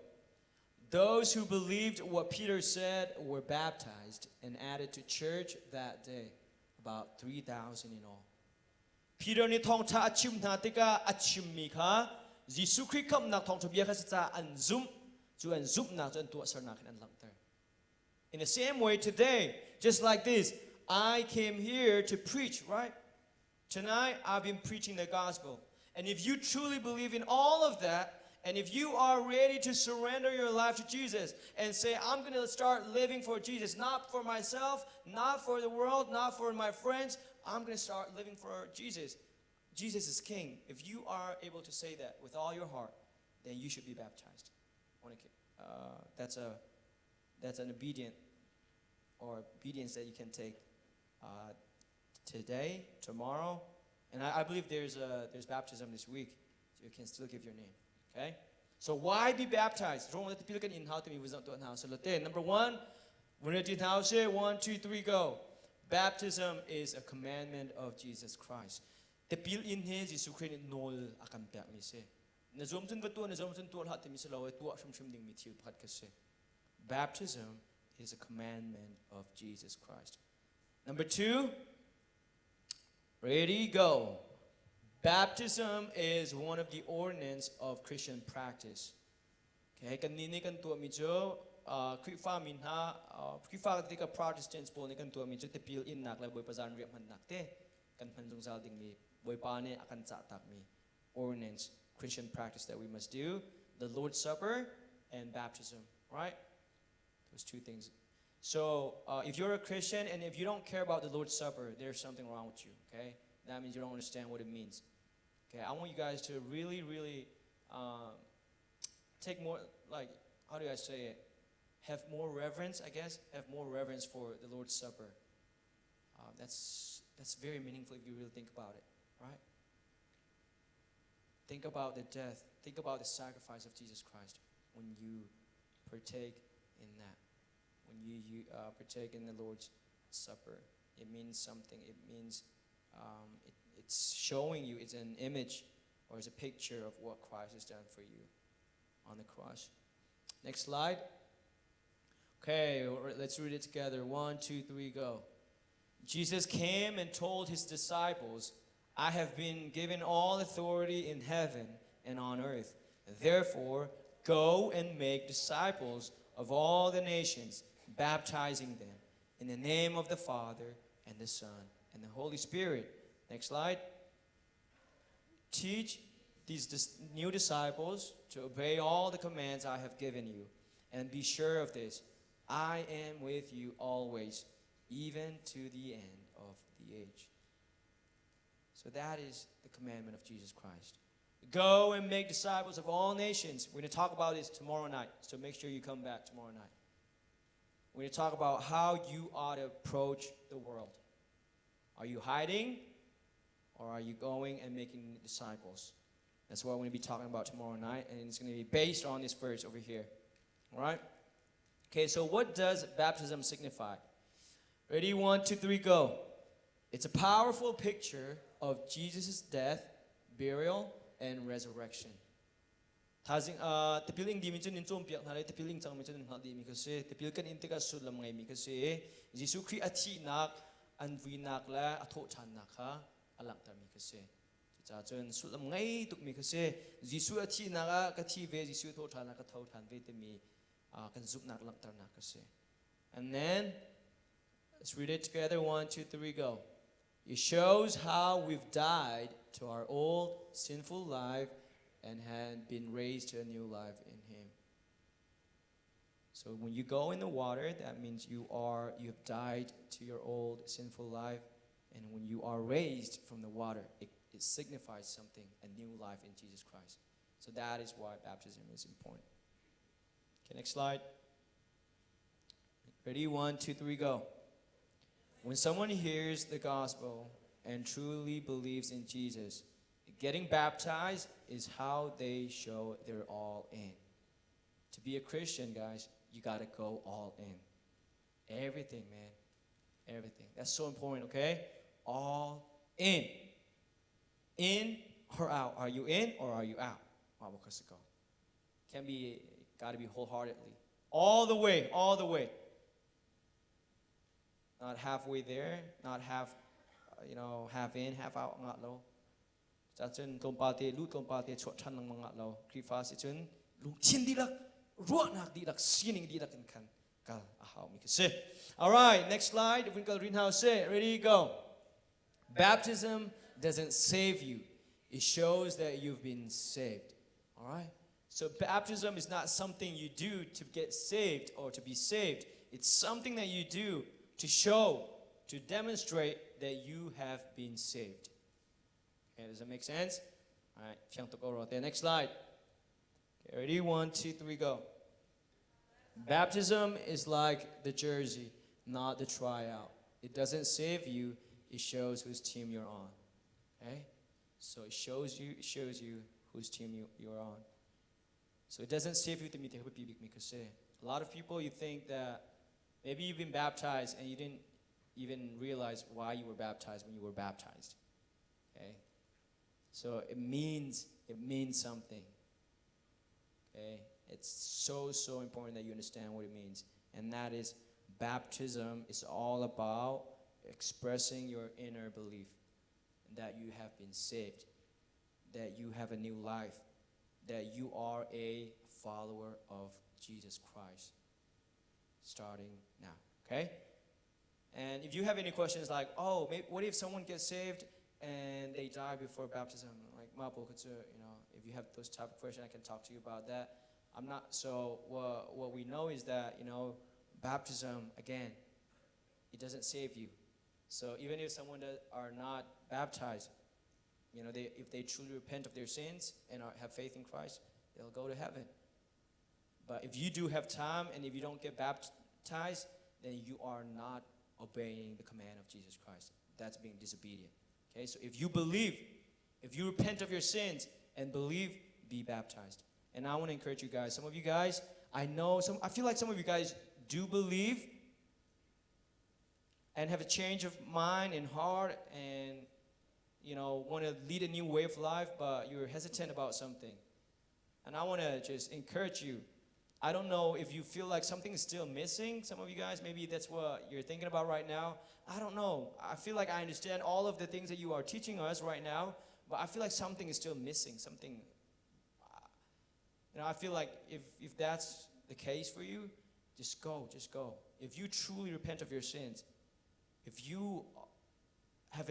Those who believed what Peter said were baptized and added to church that day, about 3,000 in all. Peter ni thong cha achim na tika achim mi kha Jisu Christ kam nak thong thobia kha cha an zum chu an zup na chu an tu sar na khan an lang ter. In the same way today, just like this, I came here to preach, right? Tonight I've been preaching the gospel. And if you truly believe in all of that, and if you are ready to surrender your life to Jesus and say, I'm going to start living for Jesus, not for myself, not for the world, not for my friends, I'm going to start living for Jesus. Jesus is King. If you are able to say that with all your heart, then you should be baptized. That's an obedience that you can take today, tomorrow, and I believe there's baptism this week, so you can still give your name. Okay? So why be baptized? Number one, 1, 2, 3, go. Baptism is a commandment of Jesus Christ. Baptism is a commandment of Jesus Christ. Number 2, ready, go. Baptism is one of the ordinance of Christian practice. Okay, kanini kan tu mi jo krifa min ha krifa ka Protestants po ni kan tu mi jo te pil in nak la boy pazan riam han nak te kan phan jong sal ding mi boy pa ne akan cha tak mi ordinance Christian practice that we must do, the Lord's Supper and baptism, right? Those two things. So if you're a Christian and if you don't care about the Lord's Supper, there's something wrong with you, okay? That means you don't understand what it means. Okay, I want you guys to really, really take more, like, how do I say it? Have more reverence, I guess. Have more reverence for the Lord's Supper. That's very meaningful if you really think about it, right? Think about the death. Think about the sacrifice of Jesus Christ when you partake in that. When you partake in the Lord's Supper, it means something. It means it's showing you, it's an image or it's a picture of what Christ has done for you on the cross. Next slide. Okay, let's read it together. 1, 2, 3, go. Jesus came and told his disciples, I have been given all authority in heaven and on earth. Therefore, go and make disciples of all the nations, baptizing them in the name of the Father and the Son and the Holy Spirit. Next slide. Teach these new disciples to obey all the commands I have given you, and be sure of this, I am with you always, even to the end of the age. So that is the commandment of Jesus Christ. Go and make disciples of all nations. We're going to talk about this tomorrow night, so make sure you come back tomorrow night. We're going to talk about how you ought to approach the world. Are you hiding, or are you going and making disciples? That's what we're going to be talking about tomorrow night, and it's going to be based on this verse over here. All right? Okay, so what does baptism signify? Ready? 1, 2, 3, go. It's a powerful picture of Jesus' death, burial, and resurrection. Tepiling di minsan ninsom piak na tepiling chang minsan na di mi kasi tepil kan intika sulam ngai mi kasi Jisu Christ achi nak an vi nak la atho chan nak ha alak ta mi kasi cha chen sulam ngai tuk mi kasi Jisu achi nak ka thi ve Jisu tho chan ka thau than ve te mi kan zup nak lak tar nak kasi. And then let's read it together. 1, 2, 3, go. It shows how we've died to our old sinful life and had been raised to a new life in him. So when you go in the water, that means you've died to your old sinful life, and when you are raised from the water, it signifies something, a new life in Jesus Christ. So that is why baptism is important. Okay, next slide. Ready? 1, 2, 3, go. When someone hears the gospel and truly believes in Jesus, getting baptized is how they show they're all in. To be a Christian, guys, you got to go all in. Everything, man. Everything. That's so important, okay? All in. In or out. Are you in or are you out? Can be, got to be wholeheartedly. All the way, all the way. Not halfway there, not half, half in, half out nga lo. Cha chun tompate lu tompate chot chan ng mga lo. Krifa si chun lu chin di lak ruak nak di lak sining di lak kan kal ahaw mi kasi. All right, next slide. If we can read how say, ready go. Baptism doesn't save you. It shows that you've been saved. All right? So baptism is not something you do to get saved or to be saved. It's something that you do to show, to demonstrate that you have been saved. Okay, does that make sense? All right, next slide. Okay, ready? 1, 2, 3, go. Baptism is like the jersey, not the tryout. It doesn't save you, it shows whose team you're on. Okay? So it shows you whose team you're on. So it doesn't save you to meet because a lot of people, you think that maybe you've been baptized and you didn't even realize why you were baptized when you were baptized. Okay? So it means something. Okay? It's so important that you understand what it means. And that is, baptism is all about expressing your inner belief that you have been saved, that you have a new life, that you are a follower of Jesus Christ, starting now, okay? And if you have any questions like, oh, maybe, what if someone gets saved and they die before baptism? Like, if you have those type of questions, I can talk to you about that. I'm not, so what we know is that, baptism, again, it doesn't save you. So even if someone that are not baptized, if they truly repent of their sins and have faith in Christ, they'll go to heaven. But if you do have time and if you don't get baptized, then you are not obeying the command of Jesus Christ. That's being disobedient. Okay, so if you believe, if you repent of your sins and believe, be baptized. And I want to encourage you guys. Some of you guys, I feel like some of you guys do believe and have a change of mind and heart and, want to lead a new way of life, but you're hesitant about something. And I want to just encourage you. I don't know if you feel like something is still missing. Some of you guys, maybe that's what you're thinking about right now. I don't know. I feel like I understand all of the things that you are teaching us right now, but I feel like something is still missing. Something, I feel like if that's the case for you, just go. If you truly repent of your sins, if you have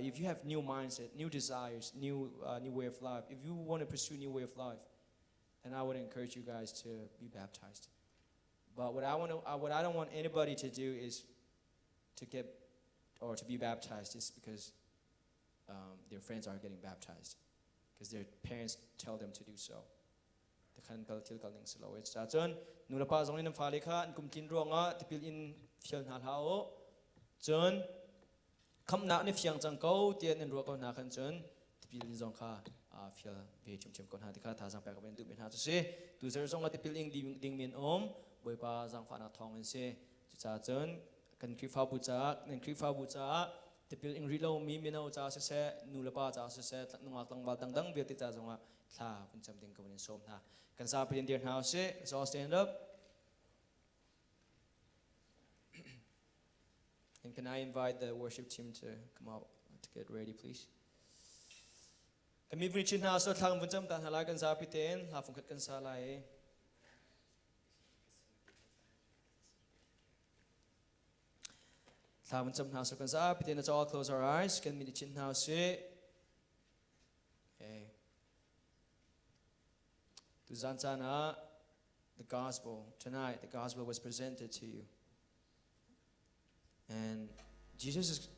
if you have new mindset, new desires, new way of life, if you want to pursue a new way of life, then I would encourage you guys to be baptized. But what I don't want anybody to do is to be baptized just because their friends are getting baptized, because their parents tell them to do so. Kham na ni fiang chang ko tian en ro ko na khan chun tipil zong kha fial ve chum chum kon ha ti kha tha sang pa ka ben tu ben ha se tu zer zong la tipil ding min boi pa zang fa na thong en se chu cha chun kan kri fa bu cha tipil ing ri lo mi no cha se nu la pa cha se nu ma tang ba dang be ti cha zong a tha pun cham ding ko ben som tha kan sa pin dir ha se so stand up. And can I invite the worship team to come out to get ready, please? Kami bridge na so thang bunjam tan hala kan sa piten ha phung khat kan sa lai. Thang bunjam na so kan sa piten. Let's all close our eyes. Can we chin now se? Okay. To Zantana, the gospel tonight. The gospel was presented to you. And Jesus is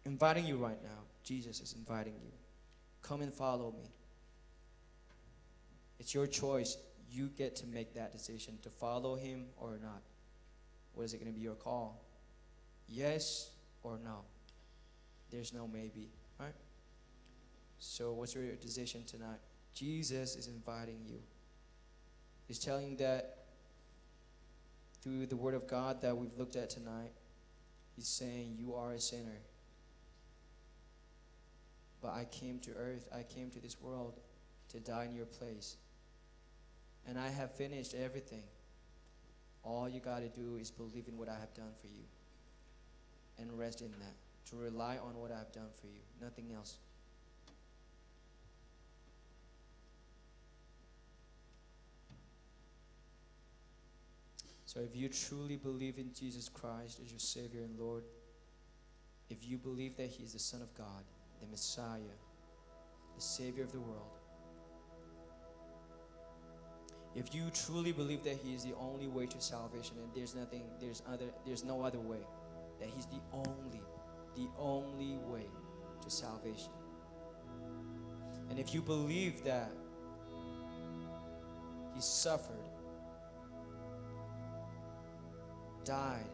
inviting you right now. Jesus is inviting you. Come and follow me. It's your choice. You get to make that decision to follow him or not. What is it going to be your call? Yes or no? There's no maybe, right? So what's your decision tonight? Jesus is inviting you. He's telling you that through the Word of God that we've looked at tonight, He's saying, you are a sinner. But I came to earth, I came to this world to die in your place. And I have finished everything. All you got to do is believe in what I have done for you. And rest in that. To rely on what I have done for you. Nothing else. So if you truly believe in Jesus Christ as your Savior and Lord, if you believe that He is the Son of God, the Messiah, the Savior of the world, if you truly believe that He is the only way to salvation and there's no other way, that He's the only way to salvation. And if you believe that He suffered, died,